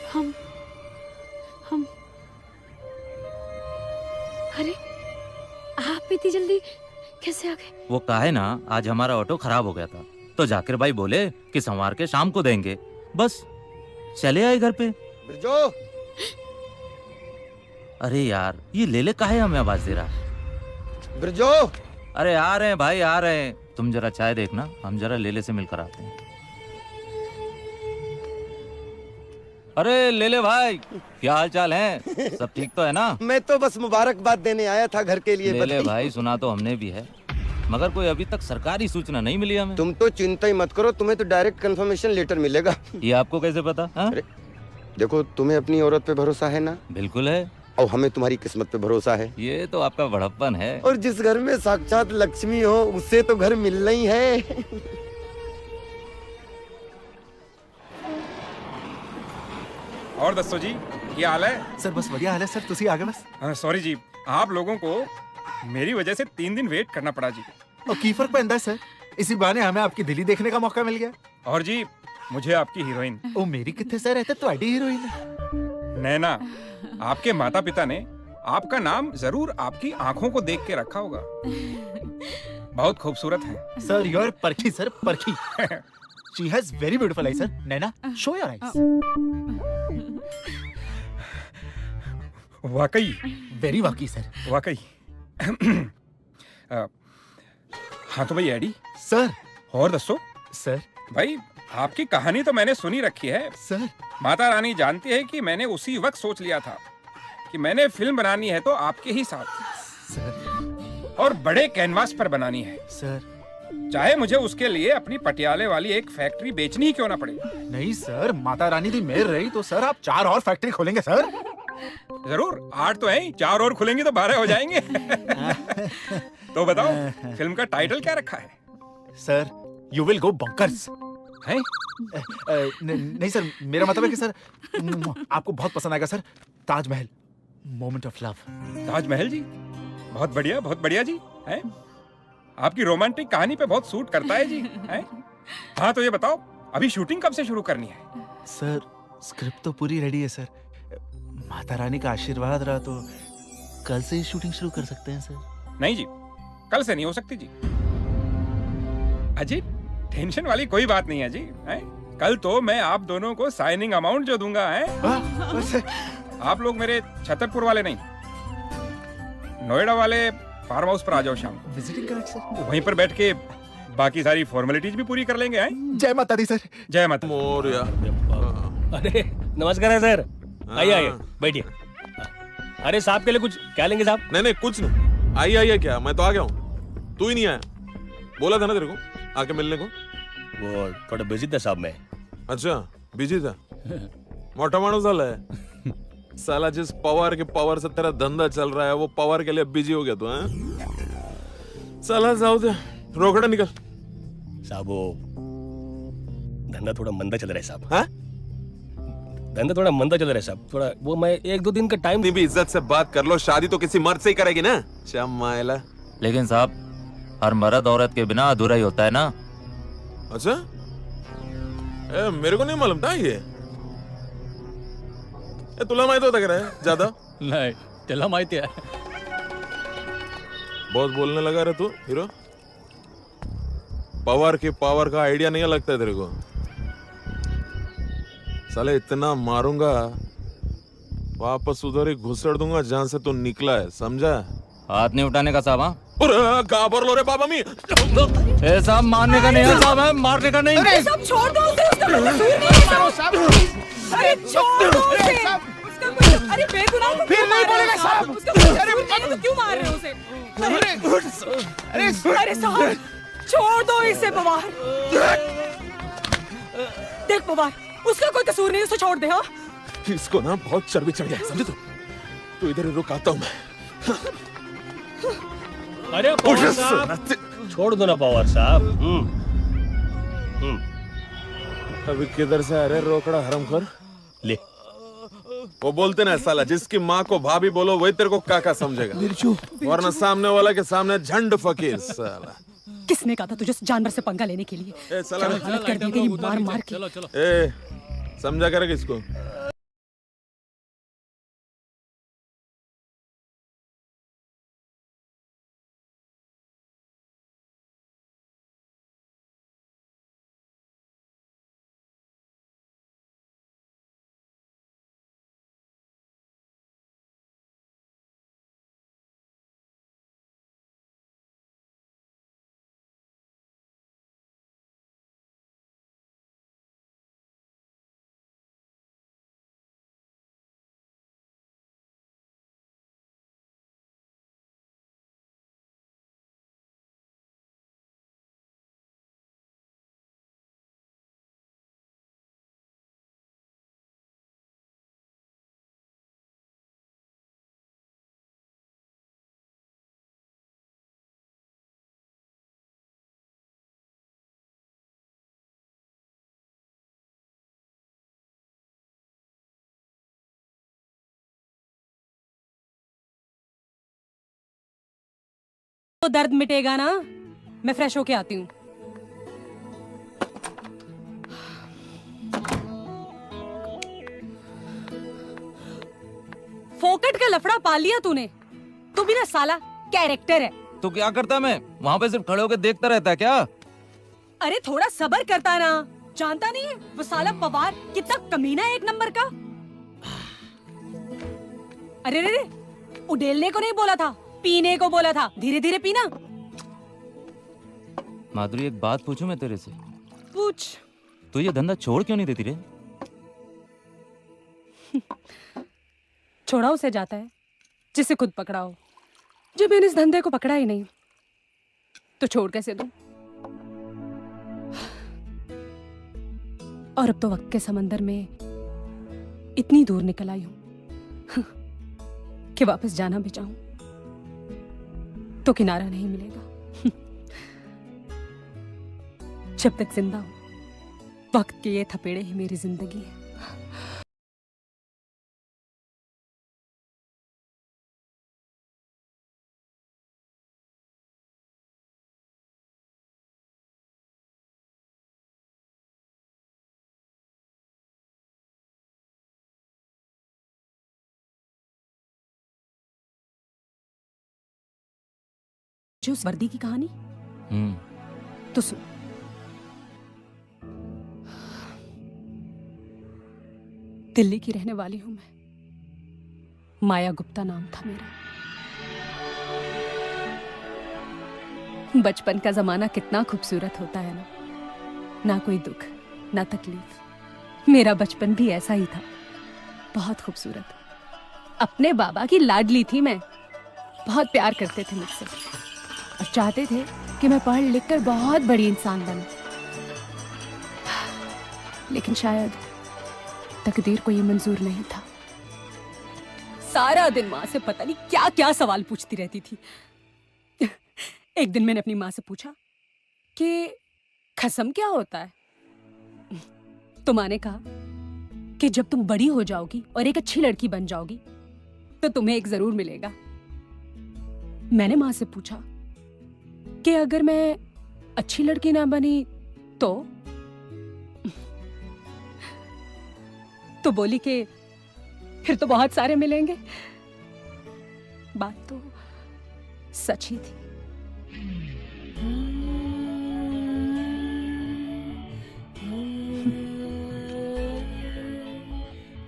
हम अरे आप इतनी जल्दी कैसे आ गए? वो काहे ना, आज हमारा ऑटो खराब हो गया था तो जाकिर भाई बोले कि संवार के शाम को देंगे, बस चले आए घर पे। बिरजू, अरे यार, ये लेले काहे हमें आवाज दे रहा है? बिरजू, अरे आ रहे हैं भाई, आ रहे हैं। तुम जरा चाय देखना, हम जरा लेले से मिलकर आते हैं। अरे लेले भाई, क्या हाल चाल है? सब ठीक तो है ना? मैं तो बस मुबारकबाद देने आया था घर के लिए। लेले भाई, सुना तो हमने भी है, मगर कोई अभी तक सरकारी सूचना नहीं मिली हमें। तुम तो चिंता ही मत करो, तुम्हें तो डायरेक्ट कंफर्मेशन लेटर मिलेगा। ये आपको कैसे पता? अरे देखो, तुम्हें अपनी औरत पे भरोसा है ना? बिल्कुल है। और हमें तुम्हारी किस्मत पे भरोसा है। ये तो आपका बड़प्पन है। और जिस घर में साक्षात लक्ष्मी हो उससे तो घर मिलना ही है। और दसो जी, क्या हाल है? सर बस बढ़िया हाल है सर, तुसी आगे बस। सॉरी जी, आप लोगों को मेरी वजह से 3 दिन वेट करना पड़ा जी। और की फर्क पैंदा है सर, इसी बहाने हमें आपकी दिल्ली देखने का मौका मिल गया। और जी, मुझे आपकी हीरोइन। ओ मेरी कितने सर रहते तो आईडी हीरोइन नैना, आपके माता पिता ने आपका नाम जरूर आपकी आंखों को देख के रखा होगा। बहुत खूबसूरत है सर। यू आर परखी सर, परखी। She has very beautiful eyes sir. Naina, show your eyes. वाकई? वेरी वाकई सर, वाकई। हाँ तो भाई एडी सर। और दसो सर। भाई, आपकी कहानी तो मैंने सुनी रखी है सर। माता रानी जानती है कि मैंने उसी वक्त सोच लिया था कि मैंने फिल्म बनानी है तो आपके ही साथ सर, और बड़े कैनवास पर बनानी है सर। चाहे मुझे उसके लिए अपनी पटियाले वाली एक फैक्ट्री बेचनी ही क्यों ना पड़े। नहीं सर, माता रानी दी मेहर रही तो सर आप 4 और फैक्ट्री खोलेंगे सर। जरूर, 8 तो है, 4 और खुलेंगे तो 12 हो जाएंगे। तो बताओ, फिल्म का टाइटल क्या रखा है? Sir, you will go bunkers. हैं? नहीं सर, मेरा मतलब है कि सर आपको बहुत पसंद आएगा sir. Taj Mahal, moment of love. Taj Mahal ji, बहुत बढ़िया जी। हैं? आपकी रोमांटिक कहानी पे बहुत सूट करता है जी। हैं? हाँ तो ये बताओ, अभी शूटिंग कब से शुरू करनी है? सर, स्क्रिप्ट तो पूरी रेडी है सर। माता रानी का आशीर्वाद रहा तो कल से ही शूटिंग शुरू कर सकते हैं सर। नहीं जी, कल से नहीं हो सकती जी। अजी, टेंशन वाली कोई बात नहीं है जी। हैं? कल तो मैं आप दोनों को साइनिंग अमाउंट जो दूंगा है, आप लोग मेरे छतरपुर वाले नहीं, नोएडा वाले फार्म हाउस पर आ जाओ शाम। Visiting card sir. वहीं पर बैठ के बाकी सारी फॉर्मेलिटीज भी पूरी कर लेंगे। हैं? जय माता दी सर। जय माता। मोरिया। अरे नमस्कार है सर, आइए बैठिए। अरे साहब के लिए कुछ क्या लेंगे साहब? नहीं कुछ नहीं। आइए क्या, मैं तो आ गया हूँ, तू ही नहीं आया। बोला था ना तेरे को आके मिलने को। वो थोड़ा बिजी था साहब मैं। अच्छा, बिजी था? मोटा माणूस झालाय साला। जिस पावर के पावर से तेरा धंधा चल रहा है वो पावर के लिए बिजी हो गया तू। साला जाओ दे, रोकड़ा निकल। साहब वो धंधा थोड़ा मंदा चल रहा है साहब। हाँ? धंधा थोड़ा मंदा चल रहा है साहब। थोड़ा वो मैं 1-2 दिन का टाइम। नहीं भी इज्जत से बात कर लो, शादी तो किसी मर्द से ही करेगी ना। चमाइला। लेकिन साहब, हर मर्द औरत के बिना अधूरा ही होता है ना। अच्छा, मेरे को नहीं मालूम था ये। तुला माहित होता क्या ज्यादा? नाही, त्याला माहिती आहे। बहुत बोलने लगा रे तू हीरो। पावर का आइडिया नहीं लगता है तेरे को? साले इतना मारूंगा, वापस उधर ही घुसड़ दूंगा जहां से तू निकला है, समझा? हाथ नहीं उठाने का साहब। हाँ, गाबर लो रे बाबा मी। साहब मारने का नहीं है साहब, है मारने का नहीं। अरे सब छोड़ दो उसे, उसका कोई कसूर नहीं है साहब। अरे छोड़ दो उसे, उसका कोई, अरे बेगुनाह को फिर नहीं बोलेगा साहब। उसका कोई कसूर नहीं है तो क्यों मार रहे हो उसे? अरे साहब, छोड़ दो इसे पवार। देख पवार, उसका कोई कसूर नहीं, उसे छोड़ दे। हाँ, इसको ना बहुत चर्बी चढ़ गया, समझे? तू इधर रुक, आता हूं मैं। अरे पवार साहब, छोड़ दो ना पवार साहब। अभी किधर से आ रहे रोकड़ा हरामखोर? ले, वो बोलते ना साला, जिसकी माँ को भाभी बोलो वही तेरे को काका समझेगा, वरना सामने वाला के सामने झंड फकीर साला। किसने कहा था तुझे उस जानवर से पंगा लेने के लिए? ए साला क्या हालत कर दी तेरी मार मार के। चलो चलो ए समझा कर किसको? तो दर्द मिटेगा ना? मैं फ्रेश होके आती हूँ। फोकट का लफड़ा पाल लिया तूने। तू भी ना साला कैरेक्टर है। तो क्या करता मैं वहाँ पे? सिर्फ खड़े होकर देखता रहता है क्या? अरे थोड़ा सब्र करता ना। जानता नहीं है वो साला पवार कितना कमीना है, एक नंबर का। अरे रे उडेलने को नहीं बोला था, पीने को बोला था। धीरे धीरे पीना। माधुरी एक बात पूछूं मैं तेरे से? पूछ। तू ये धंधा छोड़ क्यों नहीं देती रे? छोड़ा उसे जाता है जिसे खुद पकड़ा हो। जब मैंने इस धंधे को पकड़ा ही नहीं तो छोड़ कैसे दूं? और अब तो वक्त के समंदर में इतनी दूर निकल आई हूं कि वापस जाना भी चाहूं तो किनारा नहीं मिलेगा। जब तक जिंदा हूं वक्त के ये थपेड़े ही मेरी जिंदगी है। जो उस वर्दी की कहानी तो सुन। दिल्ली की रहने वाली हूं मैं। माया गुप्ता नाम था मेरा। बचपन का जमाना कितना खूबसूरत होता है ना। ना कोई दुख ना तकलीफ। मेरा बचपन भी ऐसा ही था, बहुत खूबसूरत। अपने बाबा की लाडली थी मैं। बहुत प्यार करते थे मुझसे और चाहते थे कि मैं पढ़ लिख कर बहुत बड़ी इंसान बनूं। लेकिन शायद तकदीर को ये मंजूर नहीं था। सारा दिन माँ से पता नहीं क्या क्या सवाल पूछती रहती थी। एक दिन मैंने अपनी माँ से पूछा कि खसम क्या होता है? तो माँ ने कहा कि जब तुम बड़ी हो जाओगी और एक अच्छी लड़की बन जाओगी तो तुम्हें एक जरूर मिलेगा। मैंने माँ से पूछा कि अगर मैं अच्छी लड़की ना बनी तो बोली कि फिर तो बहुत सारे मिलेंगे। बात तो सच ही थी।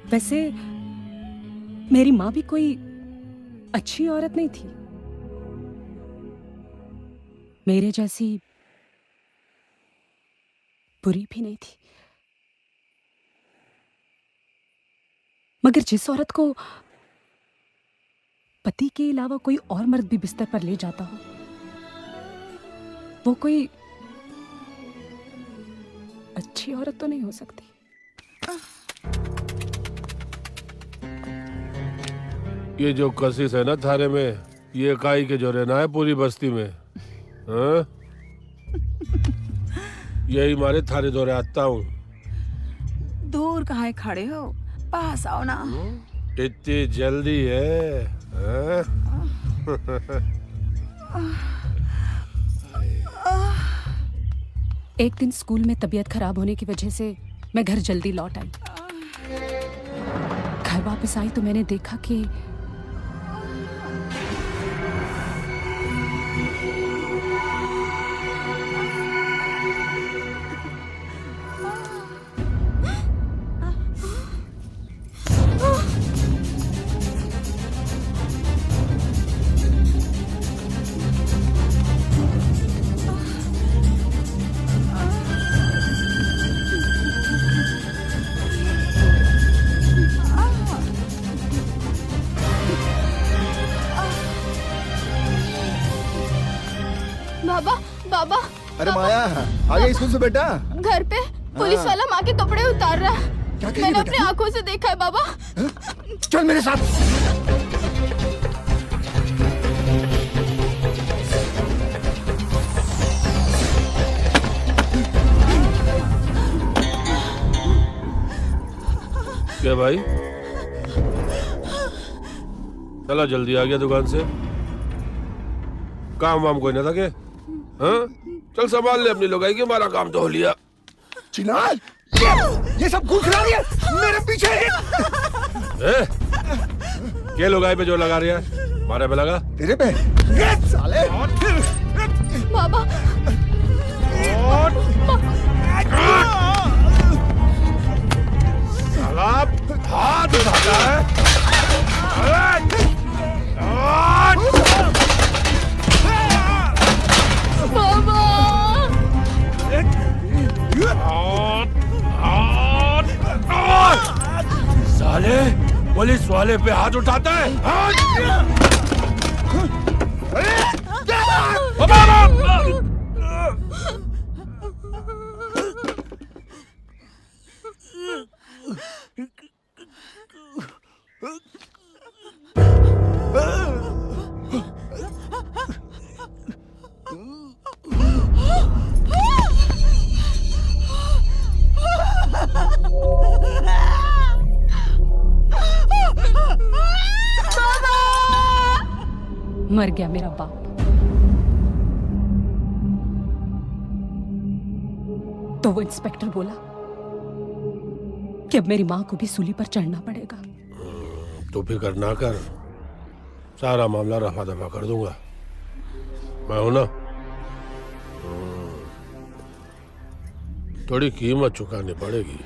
वैसे मेरी माँ भी कोई अच्छी औरत नहीं थी। मेरे जैसी बुरी भी नहीं थी। मगर जिस औरत को पति के अलावा कोई और मर्द भी बिस्तर पर ले जाता हो वो कोई अच्छी औरत तो नहीं हो सकती। ये जो कशिश है ना थारे में, ये काई के जो रहना है पूरी बस्ती में। हाँ? यही मारे थारे दौरे आता हूँ। दूर कहाँ खड़े हो, पास आओ ना। इतनी जल्दी है? हाँ? एक दिन स्कूल में तबीयत खराब होने की वजह से मैं घर जल्दी लौट आई। घर वापस आई तो मैंने देखा कि बाबा बाबा अरे माया आ गई स्कूल से बेटा? घर पे पुलिस वाला माँ के कपड़े उतार रहा है। क्या कह रही मैंने बेटा? अपनी आंखों से देखा है बाबा। चल मेरे साथ। क्या भाई, चला जल्दी आ गया दुकान से, काम वाम कोई ना था के? हाँ? चल संभाल ले अपनी लुगाई की, हमारा काम तो हो लिया। चिनार ये सब घूस रहा है मेरे पीछे। के लुगाई पे जो लगा रही है, मारे पे लगा तेरे पे साले। बाबा साला हाथ उठाता है। बाबा साले पुलिस वाले पे हाथ उठाता है। मर गया मेरा बाप। तो वो इंस्पेक्टर बोला कि अब मेरी मां को भी सूली पर चढ़ना पड़ेगा। तो फिक्र ना कर, सारा मामला रफा दफा कर दूंगा, मैं हूं ना। थोड़ी कीमत चुकानी पड़ेगी।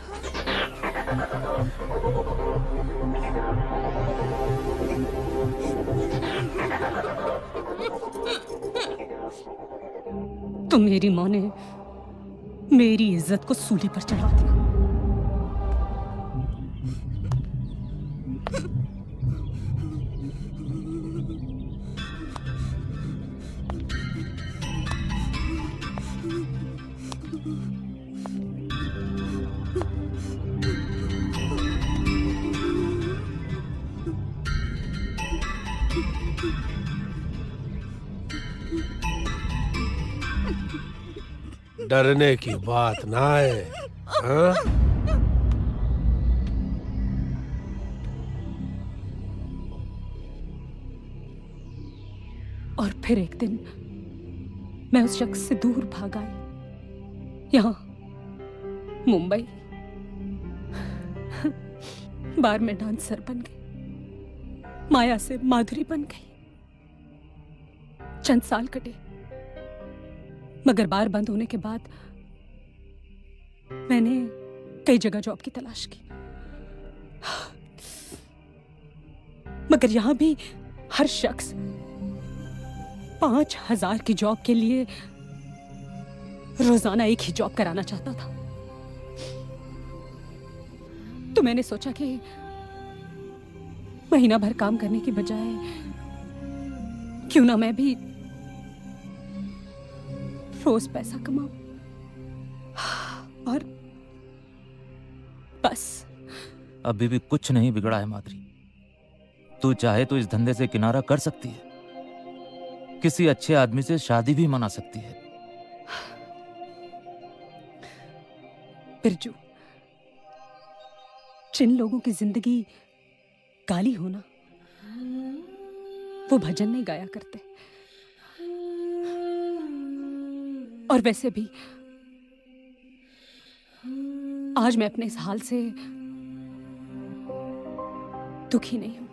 तो मेरी मां ने मेरी इज्जत को सूली पर चढ़ा दिया। डरने की बात ना है, हाँ? और फिर एक दिन मैं उस शख्स से दूर भाग आई, यहां मुंबई। बार में डांसर बन गई, माया से माधुरी बन गई। चंद साल कटे, मगर बार बंद होने के बाद मैंने कई जगह जॉब की तलाश की, मगर यहां भी हर शख्स 5,000 की जॉब के लिए रोजाना एक ही जॉब कराना चाहता था। तो मैंने सोचा कि महीना भर काम करने की बजाय क्यों ना मैं भी रोज पैसा कमाऊं। और बस अभी भी कुछ नहीं बिगड़ा है माधुरी। तू चाहे तो इस धंधे से किनारा कर सकती है, किसी अच्छे आदमी से शादी भी मना सकती है। बिरजू, जिन लोगों की जिंदगी काली हो ना, वो भजन नहीं गाया करते। और वैसे भी आज मैं अपने इस हाल से दुखी नहीं हूं।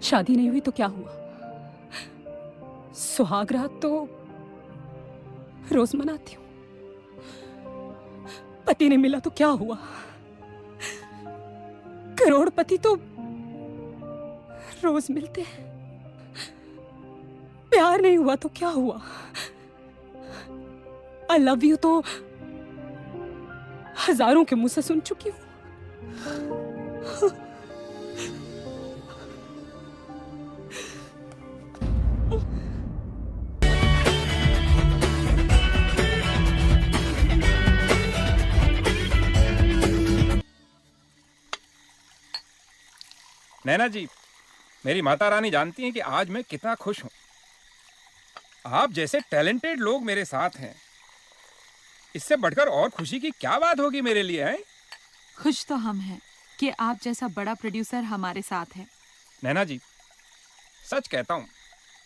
शादी नहीं हुई तो क्या हुआ, सुहाग रात तो रोज मनाती हूं। पति नहीं मिला तो क्या हुआ, करोड़पति तो रोज मिलते हैं। प्यार नहीं हुआ तो क्या हुआ, आई लव यू तो हजारों के मुंह से सुन चुकी हूं। नैना जी, मेरी माता रानी जानती हैं कि आज मैं कितना खुश हूं। आप जैसे टैलेंटेड लोग मेरे साथ हैं, इससे बढ़कर और खुशी की क्या बात होगी मेरे लिए, है? खुश तो हम हैं कि आप जैसा बड़ा प्रोड्यूसर हमारे साथ है। नैना जी, सच कहता हूं,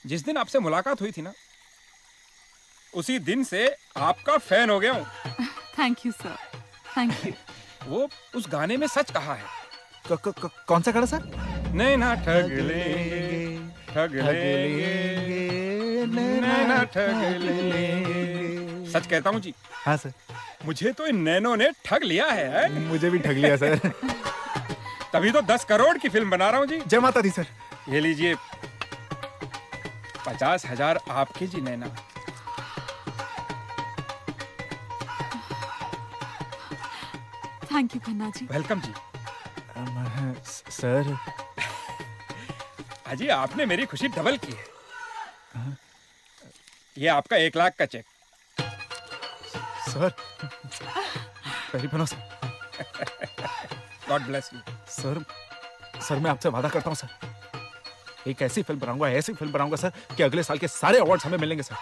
जिस दिन आपसे मुलाकात हुई थी ना, उसी दिन से आपका फैन हो गया हूं। Thank you sir, thank you. वो उस गाने में सच कहा है। कौन सा गाना सर? नैना ठग लेंगे, ठग लेंगे, नैना ठग लेंगे। सच कहता हूँ जी। हाँ सर। मुझे तो इन नैनों ने ठग लिया है। मुझे भी ठग लिया सर। तभी तो 10 करोड़ की फिल्म बना रहा हूँ जी। जय माता दी सर। ये लीजिए 50,000 आपके जी Naina. Thank you Khanna ji. Welcome जी। सर अजी, आपने मेरी खुशी डबल की है। ये आपका 1 लाख का चेक। सर पहली बनो sir. God bless you. Sir मैं आपसे वादा करता हूँ सर, एक ऐसी फिल्म बनाऊंगा, ऐसी फिल्म बनाऊंगा सर कि अगले साल के सारे अवार्ड्स हमें मिलेंगे सर।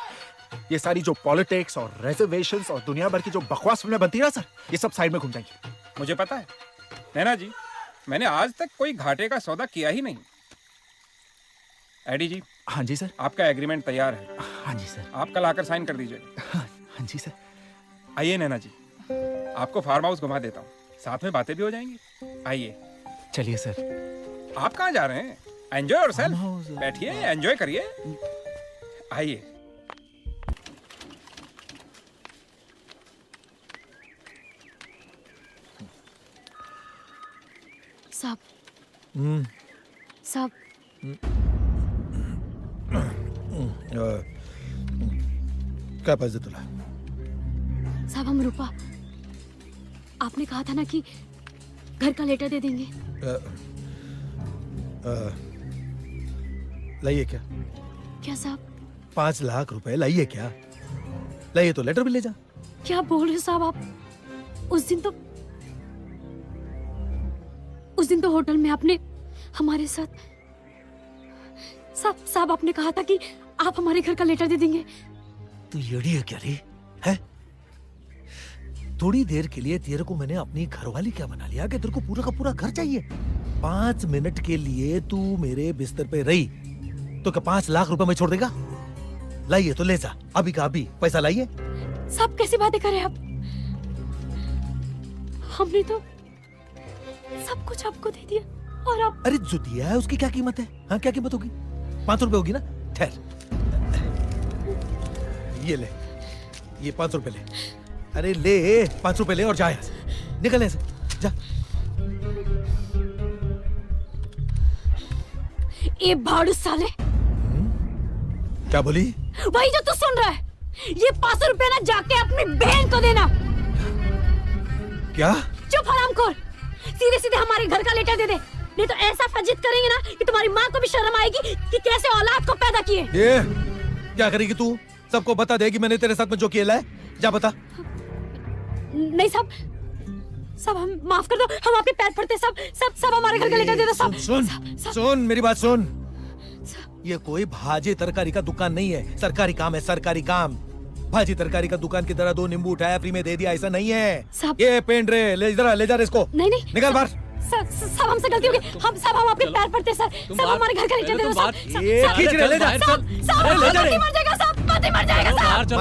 ये सारी जो पॉलिटिक्स और रिजर्वेशंस और दुनिया भर की जो बकवास फिल्में बनती है ना सर, ये सब साइड में घूम जाएंगी। मुझे पता है नैना जी, मैंने आज तक कोई घाटे का सौदा किया ही नहीं। एडी जी। हाँ जी सर। आपका एग्रीमेंट तैयार है। हाँ जी सर। आप कल आकर साइन कर दीजिए। हाँ जी सर। आइए नैना जी, आपको फार्म हाउस घुमा देता हूँ, साथ में बातें भी हो जाएंगी। आइए। चलिए सर। आप कहाँ जा रहे हैं? Enjoy yourself. बैठिए, एंजॉय करिए। आइए। साहब। साहब। क्या पाहिजे तुला? साहब, हम रूपा, आपने कहा था ना कि घर का लेटर दे देंगे। लाइए क्या? क्या साहब? 5 लाख रुपए लाइए क्या? लाइए तो लेटर भी ले जा। क्या बोल रहे साहब आप? उस दिन तो होटल में आपने हमारे साथ साहब आपने कहा था कि आप हमारे घर का लेटर दे देंगे। तू येड़ी है क्या रे? है? थोड़ी देर के लिए तेरे को मैंने अपनी घरवाली क्या बना लिया कि तेरे को पूरा का पूरा घर चाहिए? 5 मिनट के लिए तू मेरे बिस्तर पे रही तो क्या 5 लाख रुपए में छोड़ देगा? लाइए तो ले जा, अभी का अभी पैसा लाइए। साहब कैसी बातें कर रहे हैं आप? हमने तो सब कुछ आपको दे दिया और आप। अरे जो दिया है उसकी क्या कीमत है? हाँ, क्या कीमत होगी? 5 रुपए होगी ना? ठहर, ये ले, ये 5 रुपए ले। अरे ले 5 रुपए ले और जा यहाँ से, निकल यहाँ से, जा। ये भाड़ू साले। क्या बोली? वही जो तू सुन रहा है। ये 500 रुपए ना जाके अपनी बहन को देना। क्या? चुप हरामखोर, सीधे सीधे हमारे घर का लेटर दे दे, नहीं तो ऐसा फजित करेंगे ना कि तुम्हारी माँ को भी शर्म आएगी कि कैसे औलाद को पैदा किए। ये क्या करेगी तू? सबको बता देगी मैंने तेरे साथ में जो किया है। जा बता। नहीं साहब, सब हम माफ कर दो, हम आपके पैर पड़ते। सब हमारे घर का लेटर दे दो। सब सुन मेरी बात सुन। ये कोई भाजी तरकारी का दुकान नहीं है, सरकारी काम है, सरकारी काम। भाजी तरकारी का दुकान की तरह 2 नींबू उठाया फ्री में दे दिया, ऐसा नहीं है। ये पेन रे, ले जा इसको। नहीं निकल बाहर। सब हमसे गलती हो गई। हम आपके पैर पड़ते सर। सब हमारे घर का लेटर दे दो। ये खींच ले जा। पति मर जाएगा। सब पति मर जाएगा।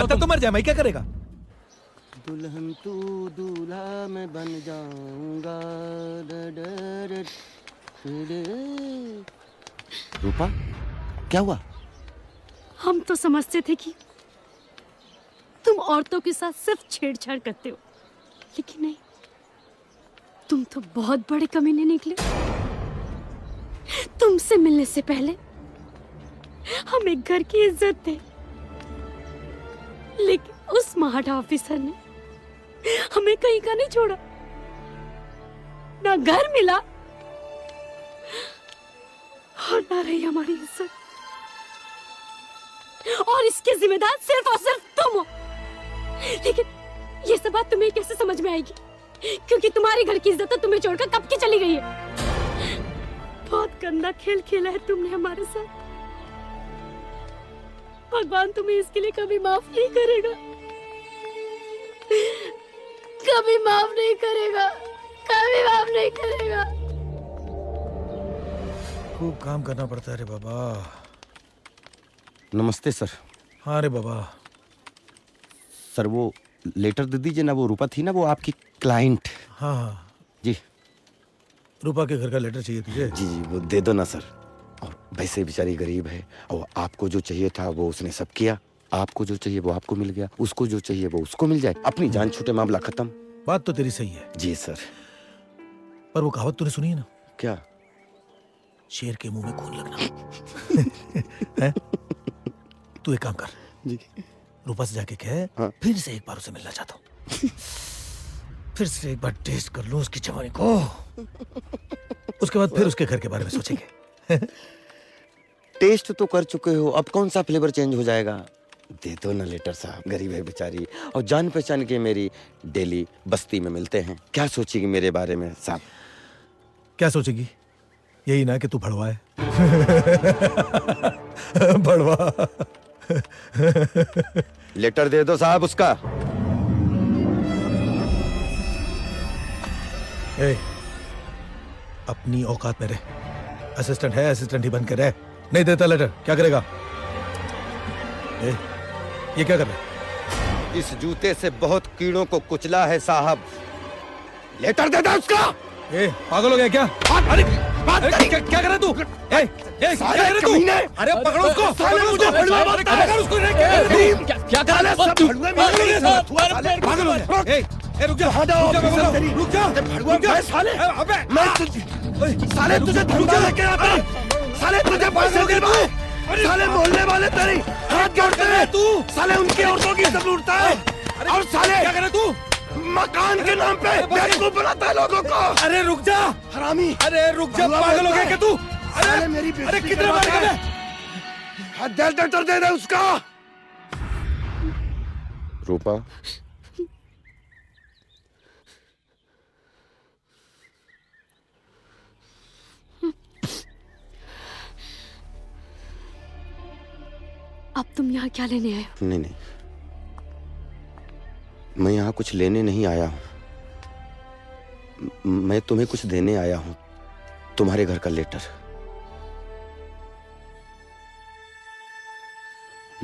मतलब तो मर जाए, मैं क्या करेगा? दुल्हन तू दूल्हा मैं बन जाऊंगा। रूपा, क्या हुआ? हम तो समझते थे कि तुम औरतों के साथ सिर्फ छेड़छाड़ करते हो, लेकिन नहीं, तुम तो बहुत बड़े कमीने निकले। तुमसे मिलने से पहले हम एक घर की इज्जत थे, लेकिन उस महाडा ऑफिसर ने हमें कहीं का नहीं छोड़ा। ना घर मिला और ना रही हमारी इज्जत, और इसके जिम्मेदार सिर्फ और सिर्फ तुम हो। लेकिन ये सब बात तुम्हें कैसे समझ में आएगी, क्योंकि तुम्हारे घर की इज्जत तो तुम्हें छोड़कर कब की चली गई है। बहुत गंदा खेल खेला है तुमने हमारे साथ। भगवान तुम्हें इसके लिए कभी माफ नहीं करेगा, कभी माफ नहीं करेगा, कभी माफ नहीं करेगा। खूब काम करना पड़ता है रे बाबा। नमस्ते सर। हाँ रे बाबा। सर वो लेटर दे दीजिए ना, वो रूपा थी ना, वो आपकी क्लाइंट। हाँ हाँ जी। रूपा के घर का लेटर चाहिए तुझे? जी जी, वो दे दो ना सर। और वैसे बेचारी गरीब है, और आपको जो चाहिए था वो उसने सब किया। आपको जो चाहिए वो आपको मिल गया, उसको जो चाहिए वो उसको मिल जाए। अपनी जान छूटे, मामला खत्म। बात तो तेरी सही है। जी सर। पर वो कहावत तूने सुनी है ना? क्या? शेर के मुंह में खून लगना। है? तू एक काम कर जी, रूपा से जाके कह, हाँ। फिर से एक बार उसे मिलना चाहता हूँ। फिर से एक बार टेस्ट कर लूं उसकी जवानी को, उसके बाद फिर उसके घर के बारे में सोचेंगे। टेस्ट तो कर चुके हो, अब कौन सा फ्लेवर चेंज हो जाएगा? दे दो ना लेटर साहब, गरीब है बेचारी, और जान पहचान के मेरी डेली बस्ती में मिलते हैं। क्या सोचेगी मेरे बारे में साहब? क्या सोचेगी? यही ना कि तू भड़वा है। भड़वा। लेटर दे दो साहब उसका। ए, अपनी औकात में रह। असिस्टेंट है, असिस्टेंट ही बन के रह। नहीं देता लेटर, क्या करेगा? ए, ये क्या कर रहा है? इस जूते से बहुत कीड़ों को कुचला है साहब। लेटर दे दो उसका। ए, पागल हो गया क्या? अरे क्या कर रहा तू? ए, क्या कर रहा तू? अरे पकड़ो उसको, पकड़ो मुझे, पकड़ उसको। क्या कर रहा है? पागल हो गया। ए, रुक जा, रुक जा, साले। साले तुझे धंधा लेके आता है, साले तुझे पैसे दे दूं, साले मोहल्ले वाले तेरी हाथ जोड़ते हैं, तू साले उनकी औरतों की इज्जत लूटता है, और साले क्या कर रहा तू? मकान के नाम पे बेवकूफ बनाता है लोगों को। अरे रुक जा हरामी। अरे रुक जा, पागल हो गया क्या तू? अरे मेरी अरे कितने मारेगा मैं? लेटर दे दे उसका। रूपा, अब तुम यहाँ क्या लेने आए हो? नहीं नहीं, मैं यहाँ कुछ लेने नहीं आया हूँ। मैं तुम्हें कुछ देने आया हूँ, तुम्हारे घर का लेटर।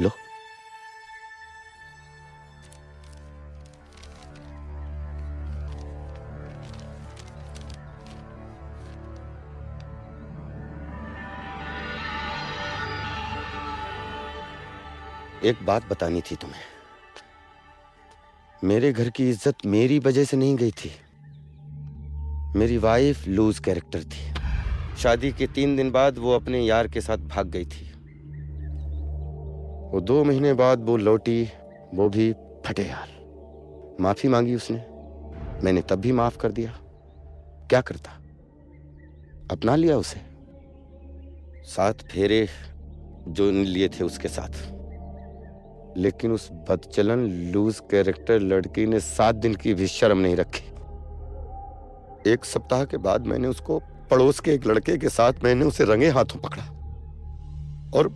लो। एक बात बतानी थी तुम्हें। मेरे घर की इज्जत मेरी वजह से नहीं गई थी। मेरी वाइफ लूज कैरेक्टर थी। शादी के 3 दिन बाद वो अपने यार के साथ भाग गई थी। वो 2 महीने बाद वो लौटी, वो भी फटे हाल। माफी मांगी उसने, मैंने तब भी माफ कर दिया। क्या करता, अपना लिया उसे। 7 फेरे जो लिए थे उसके साथ। लेकिन उस बदचलन लूज कैरेक्टर लड़की ने 7 दिन की भी शर्म नहीं रखी। 1 सप्ताह के बाद मैंने उसको पड़ोस के एक लड़के के साथ मैंने उसे रंगे हाथों पकड़ा। और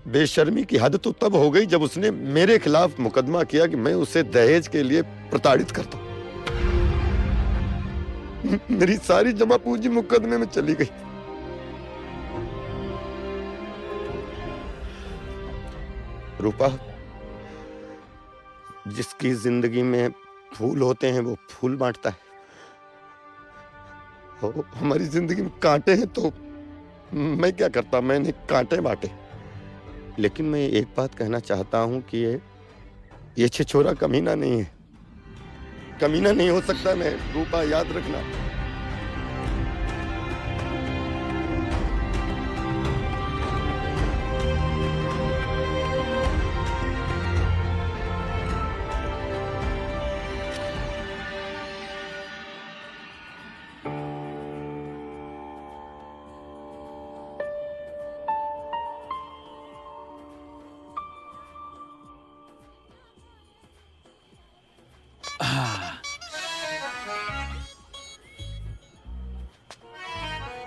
बेशर्मी की हद तो तब हो गई जब उसने मेरे खिलाफ मुकदमा किया कि मैं उसे दहेज के लिए प्रताड़ित करता हूं। मेरी सारी जमा पूंजी मुकदमे में चली गई। रूपा, जिसकी जिंदगी में फूल होते हैं वो फूल बांटता है, और हमारी जिंदगी में कांटे हैं तो मैं क्या करता, मैंने कांटे बांटे। लेकिन मैं एक बात कहना चाहता हूं कि ये छिछोरा कमीना नहीं है, कमीना नहीं हो सकता मैं, रूपा याद रखना।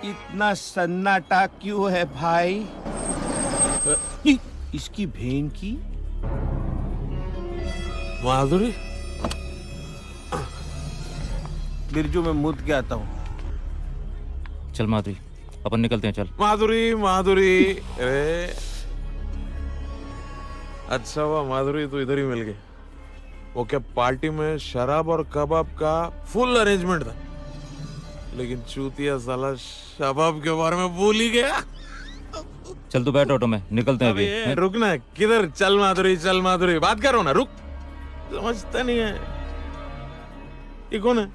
इतना सन्नाटा क्यों है भाई? इसकी बहन की माधुरी, बिरजू में मुद के आता हूँ। चल माधुरी, अपन निकलते हैं, चल। माधुरी माधुरी, अरे अच्छा हुआ माधुरी तू इधर ही मिल गई। वो क्या पार्टी में शराब और कबाब का फुल अरेंजमेंट था, लेकिन चूतिया साला शबाब के बारे में भूल ही गया। चल तू बैठ ऑटो में, निकलते हैं अभी। रुकना किधर? चल माधुरी, चल माधुरी, बात करो ना, रुक। समझता नहीं है। ये कौन है?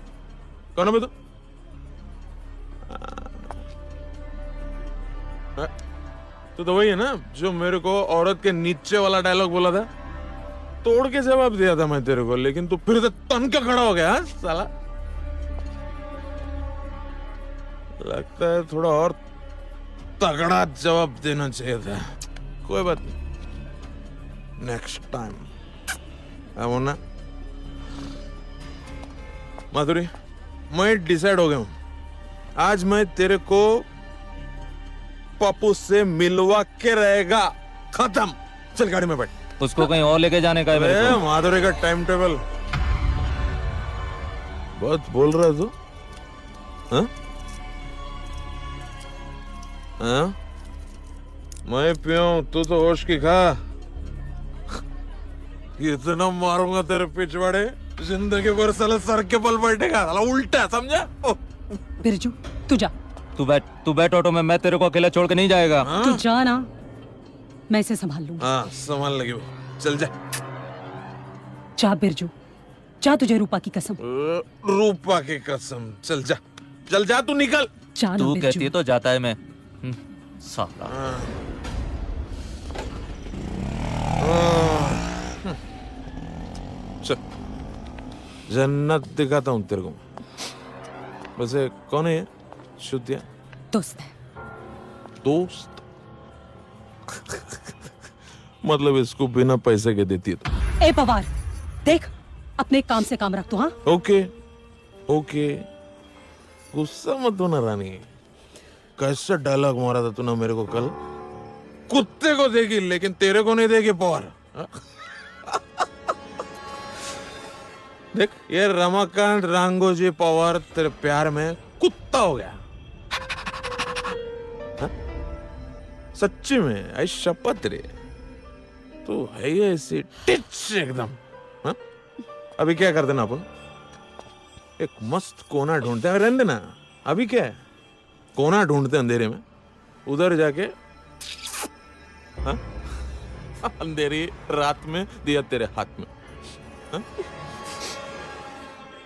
कौन है बे तू? तू तो वही है ना जो मेरे को औरत के नीचे वाला डायलॉग बोला था? तोड़ के जवाब दिया था मैं तेरे को, लेकिन तू फिर से तन के खड़ा हो गया। हाँ साला, लगता है थोड़ा और तगड़ा जवाब देना चाहिए था। कोई बात नहीं, नेक्स्ट टाइम। अब ना माधुरी, मैं डिसाइड हो गया हूं, आज मैं तेरे को पप्पू से मिलवा के रहेगा। खत्म। चल गाड़ी में बैठ। उसको कहीं और लेके जाने का है मेरे को। माधुरी का टाइम टेबल बहुत बोल रहा है तू। हाँ? हाँ? मैं पियूं, तू तो होश की खा। इतना मारूंगा तेरे पिछवाड़े, जिंदगी भर साला सर के बल बैठेगा। साला उल्टा, समझा? बिरजू तू जा। तू बैठ ऑटो में, मैं तेरे को अकेला छोड़ के नहीं जाएगा। तू जा ना, मैं इसे संभाल लूंगा। हाँ संभाल लगी वो। चल जा। जा बिरजू, जा, तुझे रूपा की कसम। रूपा की कसम। चल जा, चल जा, तू निकल। जा ना तू बिरजू। कहती है तो जाता है मैं। साला। चल, जन्नत दिखाता हूँ तेरे को। वैसे कौन है ये शुद्धिया? दोस्त है। दोस्त? मतलब इसको बिना पैसे के देती है तो? ए पवार, देख अपने काम से काम रख तू। हाँ ओके ओके, गुस्सा मत होना रानी। कैसा डायलॉग मारा था तूने मेरे को कल? कुत्ते को देगी लेकिन तेरे को नहीं देगी पवार। देख, ये रमाकांत रांगोजी पवार तेरे प्यार में कुत्ता हो गया। हा? सच्ची में, आई शपथ रे, तू है ही ऐसी टिच एकदम। हा? अभी क्या करते ना अपन, एक मस्त कोना ढूंढते हैं। रहने देना, अभी क्या है, कोना ढूंढते अंधेरे में, उधर जाके हा? अंधेरी रात में दिया तेरे हाथ में। हा?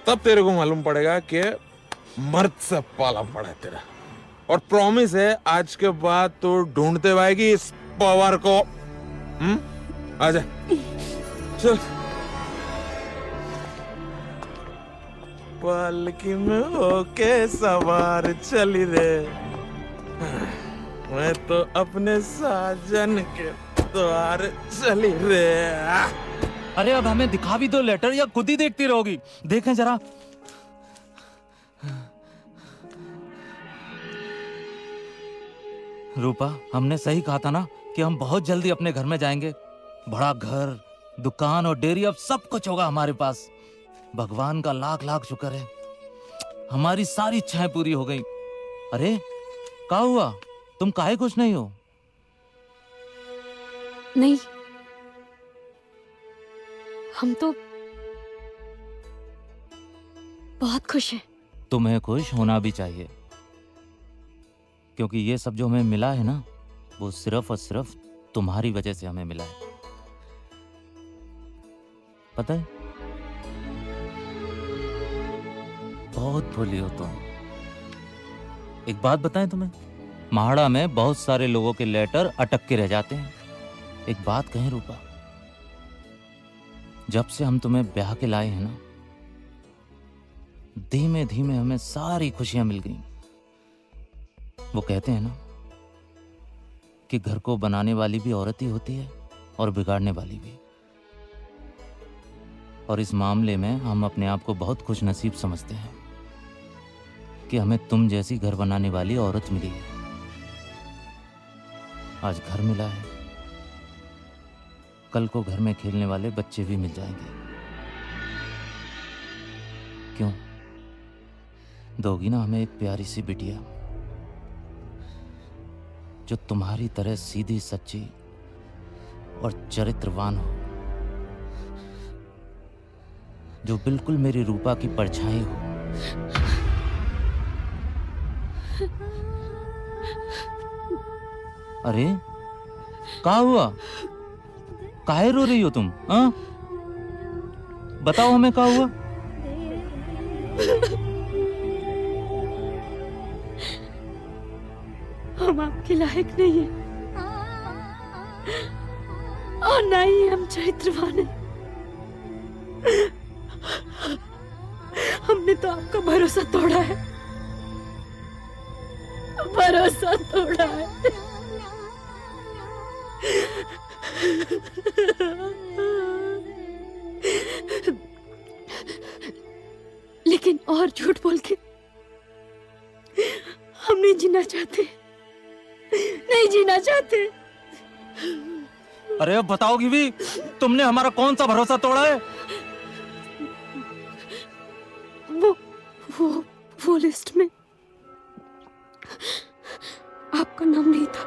तब तेरे को मालूम पड़ेगा कि मर्द से पाला पड़ा है तेरा। और प्रॉमिस है आज के बाद तो ढूंढते आएगी इस पवार को। आजा, चल। पालकी में होके सवार चली रे, मैं तो अपने साजन के द्वार चली रे। अरे अब हमें दिखा भी दो लेटर, या खुद ही देखती रहोगी? देखें जरा। रूपा, हमने सही कहा था ना कि हम बहुत जल्दी अपने घर में जाएंगे। बड़ा घर, दुकान और डेयरी, अब सब कुछ होगा हमारे पास। भगवान का लाख लाख शुक्र है, हमारी सारी इच्छाएं पूरी हो गई। अरे क्या हुआ, तुम काहे खुश नहीं हो? नहीं, हम तो बहुत खुश हैं। तुम्हें खुश होना भी चाहिए, क्योंकि ये सब जो हमें मिला है ना, वो सिर्फ और सिर्फ तुम्हारी वजह से हमें मिला है। पता है, बहुत भोली हो तुम। एक बात बताएं तुम्हें, महाड़ा में बहुत सारे लोगों के लेटर अटक के रह जाते हैं। एक बात कहें रूपा, जब से हम तुम्हें ब्याह के लाए हैं ना, धीमे धीमे हमें सारी खुशियां मिल गई। वो कहते हैं ना कि घर को बनाने वाली भी औरत ही होती है और बिगाड़ने वाली भी। और इस मामले में हम अपने आप को बहुत खुश नसीब समझते हैं कि हमें तुम जैसी घर बनाने वाली औरत मिली है। आज घर मिला है, कल को घर में खेलने वाले बच्चे भी मिल जाएंगे। क्यों दोगी ना हमें एक प्यारी सी बिटिया, जो तुम्हारी तरह सीधी सच्ची और चरित्रवान हो, जो बिल्कुल मेरी रूपा की परछाई हो। अरे क्या हुआ, काहे रो रही हो तुम? हाँ बताओ हमें क्या हुआ? हम आपके लायक नहीं हैं और ना ही हम चरित्रवान हैं। हमने तो आपका भरोसा तोड़ा है, भरोसा तोड़ा है। लेकिन और झूठ बोल के हम नहीं जीना चाहते, नहीं जीना चाहते। अरे अब बताओगी भी, तुमने हमारा कौन सा भरोसा तोड़ा है? वो लिस्ट में आपका नाम नहीं था।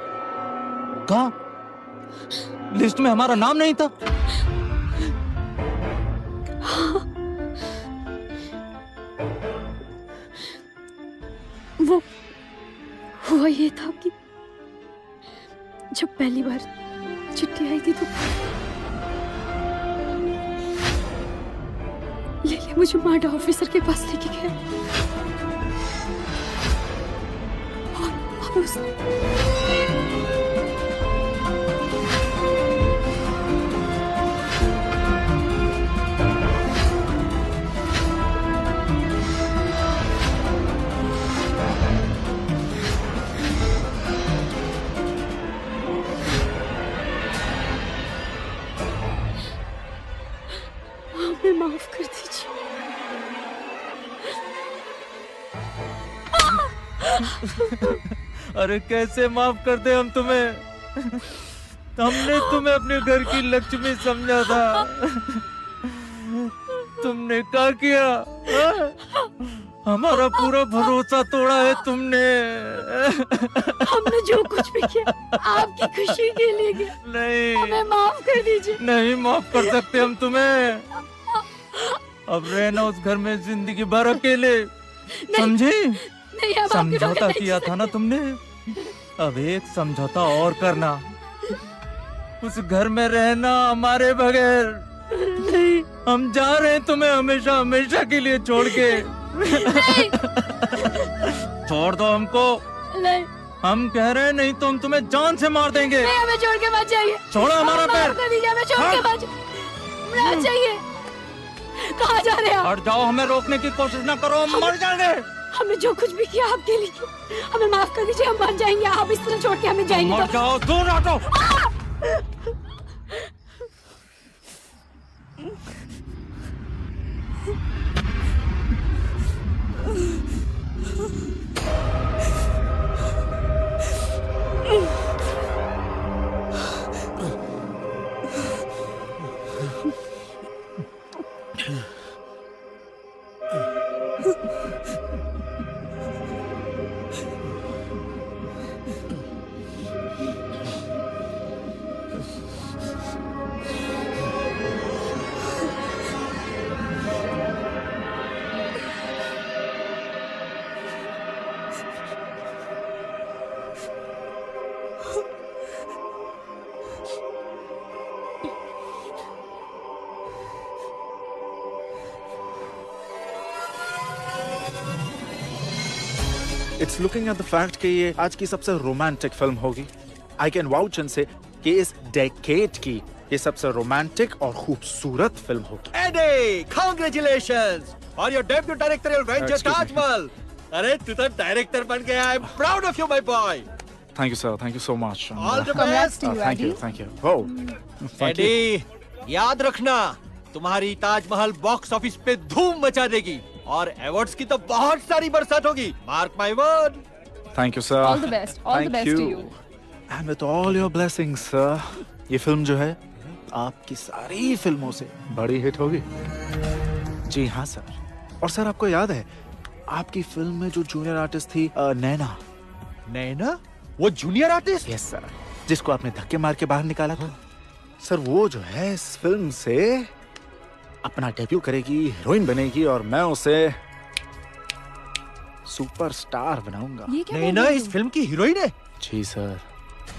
कहा? लिस्ट में हमारा नाम नहीं था? हाँ। वो हुआ ये था कि जब पहली बार चिट्ठी आई थी तो लेले मुझे माडा ऑफिसर के पास लेके गया और उसने माफ कर दीजिए। अरे कैसे माफ कर दे हम तुम्हें? हमने तुम्हें अपने घर की लक्ष्मी समझा था, तुमने क्या किया? हमारा पूरा भरोसा तोड़ा है तुमने। हमने जो कुछ भी किया आपकी खुशी के लिए किया। नहीं, हमें माफ कर दीजिए। नहीं माफ कर सकते हम तुम्हें। अब रहना उस घर में जिंदगी भर अकेले, समझी? नहीं, हम आपकी समझौता बात किया था ना तुमने, अब एक समझौता और करना, उस घर में रहना हमारे बगैर। नहीं, हम जा रहे हैं तुम्हें हमेशा हमेशा के लिए छोड़ के। छोड़ दो हमको। नहीं, हम कह रहे हैं, नहीं तो हम तुम्हें जान से मार देंगे। नहीं, हमें छोड़ के मत जाइए। छोड़ो हमारा पैर। माफ कर दीजिए, हमें छोड़ के मत जाइए। कहाँ जा रहे हैं आप? हट जाओ, हमें रोकने की कोशिश ना करो, हम मर जाएंगे। हमने जो कुछ भी किया आपके लिए किया, हमें माफ कर दीजिए, हम मान जाएंगे। आप इस तरह छोड़ के हमें जाएंगे मर जाओ, दूर हटो। It's looking at the fact कि ये आज की सबसे रोमांटिक फिल्म होगी। आई कैन वाउच एंड से कि इस डेकेड की ये सबसे रोमांटिक और खूबसूरत फिल्म होगी। Eddie, congratulations on your debut directorial venture Excuse me. Taj Mahal. अरे तू तो डायरेक्टर बन गया। I am proud of you my boy. Thank you, sir. Thank you so much. All the best to you, Thank you. Eddie. Thank you. Oh, thank you. Eddie, याद रखना तुम्हारी Taj Mahal box office पे धूम मचा देगी और अवार्ड्स की तो बहुत सारी बरसात होगी। Mark my word. Thank you, sir. All the best. All the Thank best to you. you. And with all your blessings, sir, ये फिल्म जो है आपकी सारी फिल्मों से बड़ी हिट होगी। जी हाँ सर। और सर आपको याद है आपकी फिल्म में जो जूनियर आर्टिस्ट थी नैना। नैना? वो जूनियर आर्टिस्ट? यस सर, जिसको आपने धक्के मार के बाहर निकाला था। सर वो जो है इस फिल्म से अपना डेब्यू करेगी, हीरोइन बनेगी और मैं उसे सुपरस्टार बनाऊंगा। नैना इस फिल्म की हीरोइन है? जी सर।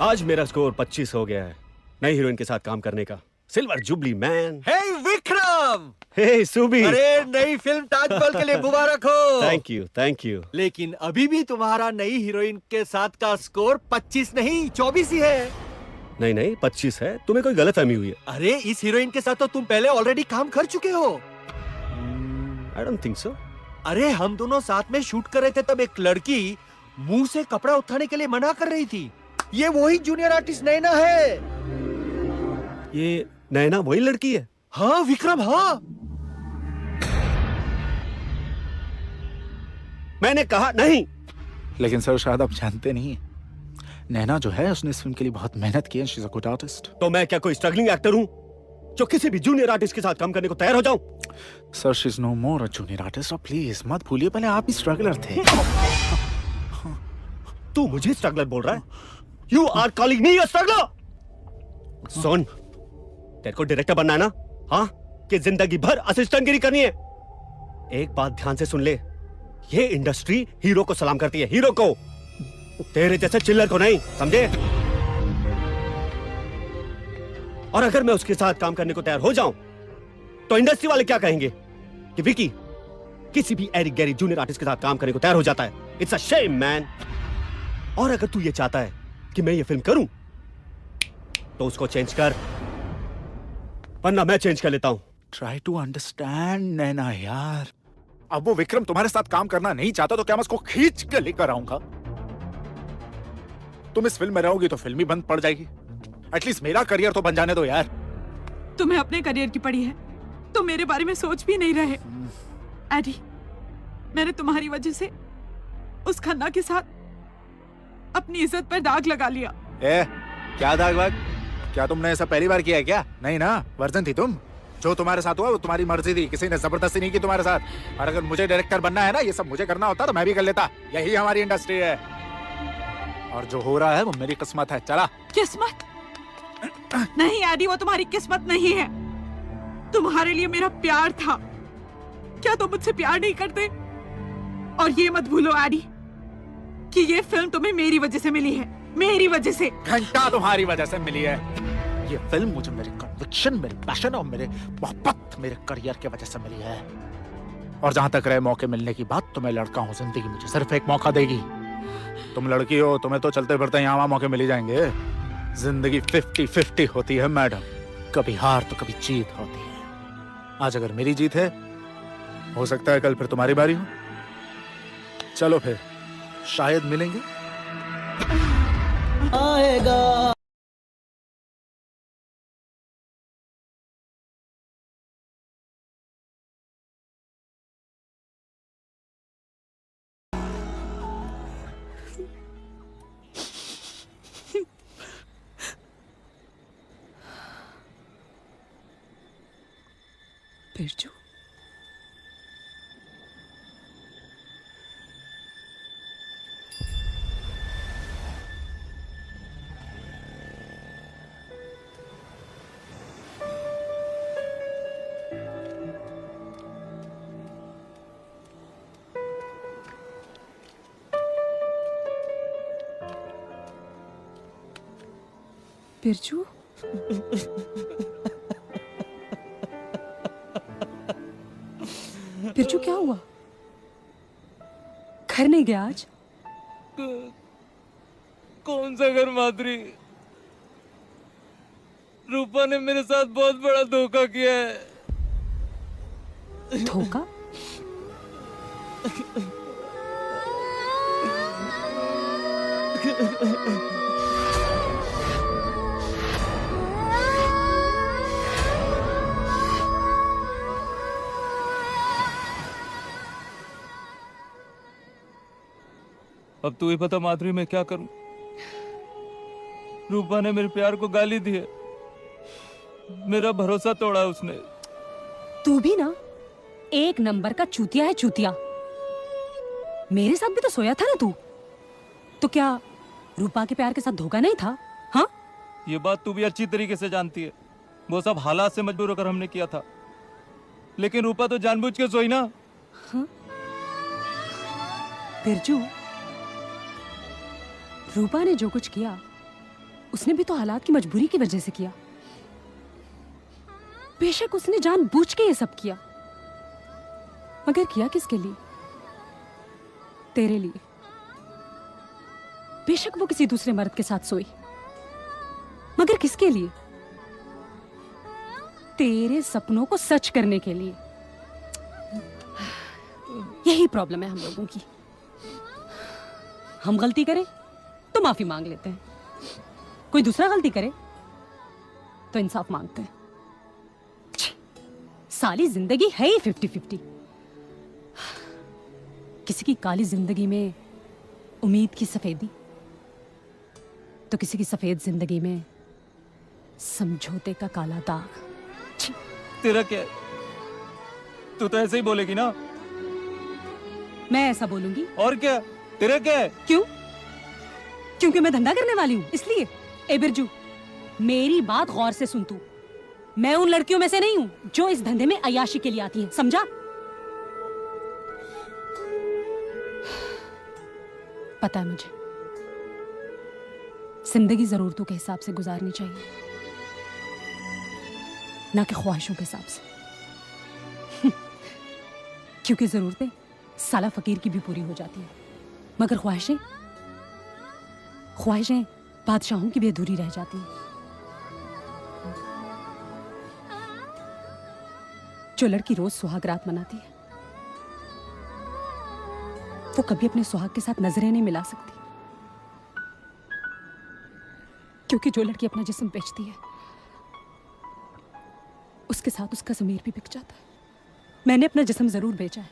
आज मेरा स्कोर 25 हो गया है नई हीरोइन के साथ काम करने का। Silver jubilee man. Hey Vikram! Hey Subi. अरे नई फिल्म ताजमहल के लिए मुबारक हो। Thank you, thank you. लेकिन अभी भी तुम्हारा नई हीरोइन के साथ का स्कोर 25 नहीं 24 ही है। नहीं नहीं 25 है, तुम्हें कोई गलतफहमी हुई है। अरे इस हीरोइन के साथ तो तुम पहले ऑलरेडी काम कर चुके हो। I don't think so. अरे हम दोनों साथ में शूट कर रहे थे तब एक लड़की मुंह से कपड़ा उठाने के लिए मना कर रही थी। ये वही जूनियर आर्टिस्ट नैना है। ये नैना वही लड़की है? हाँ विक्रम, हाँ। मैंने कहा नहीं। लेकिन सर शायद आप जानते नहीं, नैना जो है उसने इस फिल्म के लिए बहुत मेहनत की है। She is a good artist. तो मैं क्या कोई स्ट्रगलिंग एक्टर हूँ जो किसी भी जूनियर आर्टिस्ट के साथ काम करने को तैयार हो जाऊं? Sir she is no more a junior artist. और प्लीज मत भूलिए पहले आप ही स्ट्रगलर थे। तू मुझे स्ट्रगलर बोल रहा है? You are calling me a struggler? सुन, तेरे को डायरेक्टर बनना है ना? हाँ, कि जिंदगी भर असिस्टेंट गिरी करनी है? एक बात ध्यान से सुन ले, ये इंडस्ट्री हीरो को सलाम करती है, हीरो को, तेरे जैसे चिल्लर को नहीं, समझे? और अगर मैं उसके साथ काम करने को तैयार हो जाऊं तो इंडस्ट्री वाले क्या कहेंगे कि विकी किसी भी एरिक गैरी जूनियर आर्टिस्ट के साथ काम करने को तैयार हो जाता है। It's a shame man. और अगर तू ये चाहता है कि मैं ये फिल्म करूं तो उसको चेंज कर, वरना मैं चेंज कर लेता हूं। ट्राई टू अंडरस्टैंड नैना यार। अब वो विक्रम तुम्हारे साथ काम करना नहीं चाहता तो क्या मैं उसको खींच के लेकर आऊंगा? तुम इस फिल्म में रहोगी तो फिल्म ही बंद पड़ जाएगी। एटलीस्ट मेरा करियर तो बन जाने दो यार। तुम्हें अपने करियर की पड़ी है, तुम मेरे बारे में सोच भी नहीं रहे। एडी, मैंने तुम्हारी वजह से उस खन्ना के साथ अपनी इज्जत पर दाग लगा लिया। क्या दाग वाग? क्या तुमने ऐसा पहली बार किया है क्या? नहीं ना, वर्जन थी तुम। जो तुम्हारे साथ हुआ वो तुम्हारी मर्जी थी, किसी ने जबरदस्ती नहीं की तुम्हारे साथ। और अगर मुझे डायरेक्टर बनना है ना, ये सब मुझे करना होता तो मैं भी कर लेता। यही हमारी इंडस्ट्री है और जो हो रहा है वो मेरी किस्मत है। चला। किस्मत नहीं एडी, वो तुम्हारी किस्मत नहीं है। तुम्हारे लिए मेरा प्यार था। क्या तुम मुझसे प्यार नहीं करते? और ये मत भूलो एडी कि ये फिल्म तुम्हें मेरी वजह से मिली है, मेरी वजह से। घंटा तुम्हारी वजह से मिली है। ये फिल्म मुझे मेरे कन्विक्शन, मेरे पैशन और मेरे मोहब्बत, मेरे करियर की वजह से मिली है। और जहां तक रहे मौके मिलने की बात, तो मैं लड़का हूं, जिंदगी मुझे सिर्फ एक मौका देगी। तुम लड़की हो, तुम्हें तो चलते फिरते यहाँ वहां मौके मिल ही जाएंगे। जिंदगी 50-50 होती है मैडम, कभी हार तो कभी जीत होती है। आज अगर मेरी जीत है, हो सकता है कल फिर तुम्हारी बारी हो। चलो फिर शायद मिलेंगे। आएगा बिरजू, बिरजू, बिरजू क्या हुआ? घर नहीं गया आज? कौन सा घर माधुरी? रूपा ने मेरे साथ बहुत बड़ा धोखा किया है। धोखा? अब तू ही बता माधुरी, मैं क्या करूं? रूपा ने मेरे प्यार को गाली दी है, मेरा भरोसा तोड़ा उसने। तू भी ना एक नंबर का चूतिया है, चूतिया। मेरे साथ भी तो सोया था ना तू, तो क्या रूपा के प्यार के साथ धोखा नहीं था? हाँ, ये बात तू भी अच्छी तरीके से जानती है। वो सब हालात से मजबूर होकर हमने किया था, लेकिन रूपा तो जानबूझ के सोई ना। हाँ? बिरजू, रूपा ने जो कुछ किया उसने भी तो हालात की मजबूरी की वजह से किया। बेशक उसने जानबूझ के ये सब किया, मगर किया किसके लिए? तेरे लिए। बेशक वो किसी दूसरे मर्द के साथ सोई, मगर किसके लिए? तेरे सपनों को सच करने के लिए। यही प्रॉब्लम है हम लोगों की। हम गलती करें तो माफी मांग लेते हैं, कोई दूसरा गलती करे तो इंसाफ मांगते हैं। साली जिंदगी है ही 50-50। किसी की काली जिंदगी में उम्मीद की सफेदी, तो किसी की सफेद जिंदगी में समझौते का काला दाग। तेरा क्या? तू तो ऐसे ही बोलेगी ना? मैं ऐसा बोलूंगी और क्या? तेरा क्या है? क्यों? क्योंकि मैं धंधा करने वाली हूं, इसलिए। ए बिरजू, मेरी बात गौर से सुन तू। मैं उन लड़कियों में से नहीं हूं जो इस धंधे में अय्याशी के लिए आती हैं, समझा? पता है मुझे, जिंदगी जरूरतों के हिसाब से गुजारनी चाहिए, ना कि ख्वाहिशों के हिसाब से। क्योंकि जरूरतें साला फकीर की भी पूरी हो जाती हैं, मगर ख्वाहिशें बादशाहों की भी अधूरी रह जाती हैं। जो लड़की रोज सुहाग रात मनाती है, वो कभी अपने सुहाग के साथ नजरें नहीं मिला सकती, क्योंकि जो लड़की अपना जिस्म बेचती है, उसके साथ उसका ज़मीर भी बिक जाता है। मैंने अपना जिस्म जरूर बेचा है,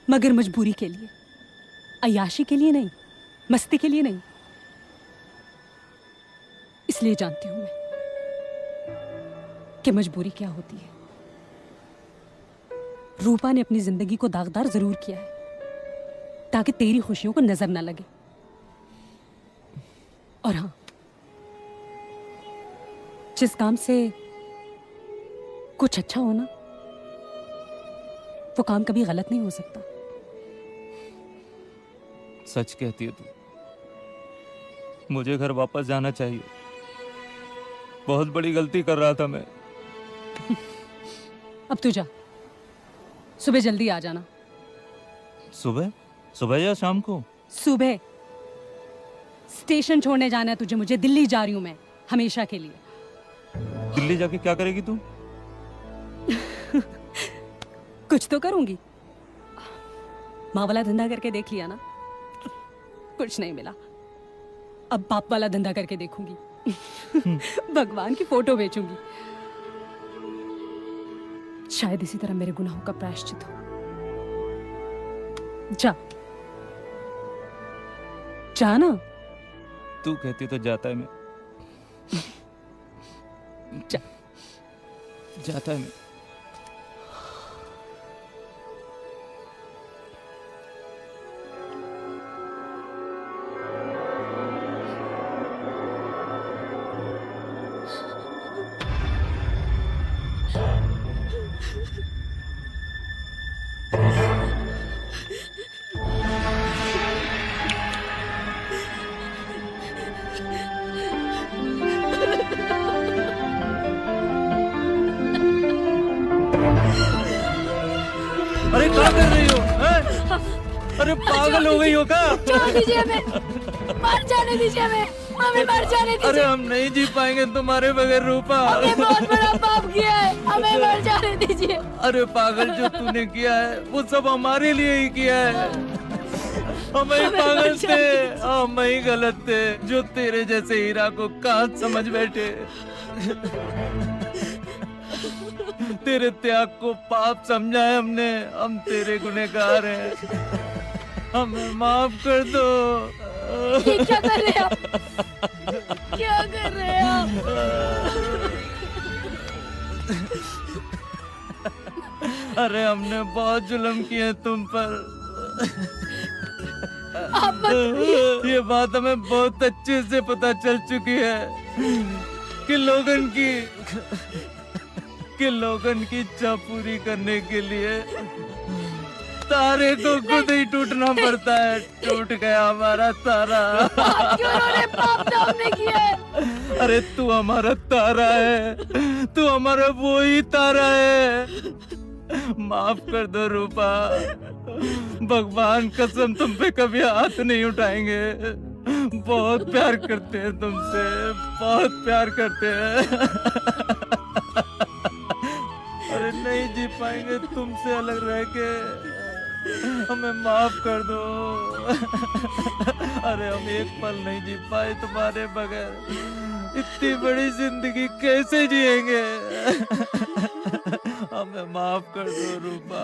मगर मजबूरी के लिए, अय्याशी के लिए नहीं, मस्ती के लिए नहीं। इसलिए जानती हूं मैं कि मजबूरी क्या होती है। रूपा ने अपनी जिंदगी को दागदार जरूर किया है, ताकि तेरी खुशियों को नजर ना लगे। और हाँ, जिस काम से कुछ अच्छा हो ना, वो काम कभी गलत नहीं हो सकता। सच कहती है तू। मुझे घर वापस जाना चाहिए। बहुत बड़ी गलती कर रहा था मैं। अब तू जा, सुबह जल्दी आ जाना। सुबह? सुबह या शाम को? सुबह। स्टेशन छोड़ने जाना है तुझे मुझे। दिल्ली जा रही हूं मैं, हमेशा के लिए। दिल्ली जाके क्या करेगी तू? कुछ तो करूंगी। माँ वाला धंधा करके देख लिया ना, कुछ नहीं मिला। अब बाप वाला धंधा करके देखूंगी। भगवान की फोटो बेचूंगी। शायद इसी तरह मेरे गुनाहों का प्रायश्चित हो। जा ना। तू कहती तो जाता है मैं। जाता है मैं। अरे पागल हो गई हो क्या? छोड़ दीजिए हमें, मर जाने दीजिए हमें मर जाने अरे दीजिए। हम नहीं जी पाएंगे तुम्हारे बगैर रूपा। हमने बहुत बड़ा पाप किया है, हमें मर जाने दीजिए। अरे पागल, जो तूने किया है वो सब हमारे लिए ही किया है। हम ही पागल थे, हम ही गलत थे जो तेरे जैसे हीरा को कहाँ समझ बैठे। तेरे त्याग को पाप समझा है हमने, हम तेरे गुनहगार हैं, हमें माफ कर दो। ये क्या कर रहे हैं आप? क्या कर रहे हैं आप? अरे हमने बहुत जुल्म किए तुम पर। आप मत ये बात हमें बहुत अच्छे से पता चल चुकी है कि लोगन की इच्छा पूरी करने के लिए तारे को खुद ही टूटना पड़ता है। टूट गया हमारा तारा। क्यों उन्होंने पाप तो हमने किया है। अरे तू हमारा तारा है, तू हमारा वो ही तारा है। माफ कर दो रूपा, भगवान कसम तुम पे कभी हाथ नहीं उठाएंगे। बहुत प्यार करते हैं तुमसे, बहुत प्यार करते हैं। अरे नहीं जी पाएंगे तुमसे अलग रह के, हमें माफ कर दो। अरे हम एक पल नहीं जी पाए तुम्हारे बगैर, इतनी बड़ी जिंदगी कैसे जिएंगे। हमें माफ कर दो रूपा।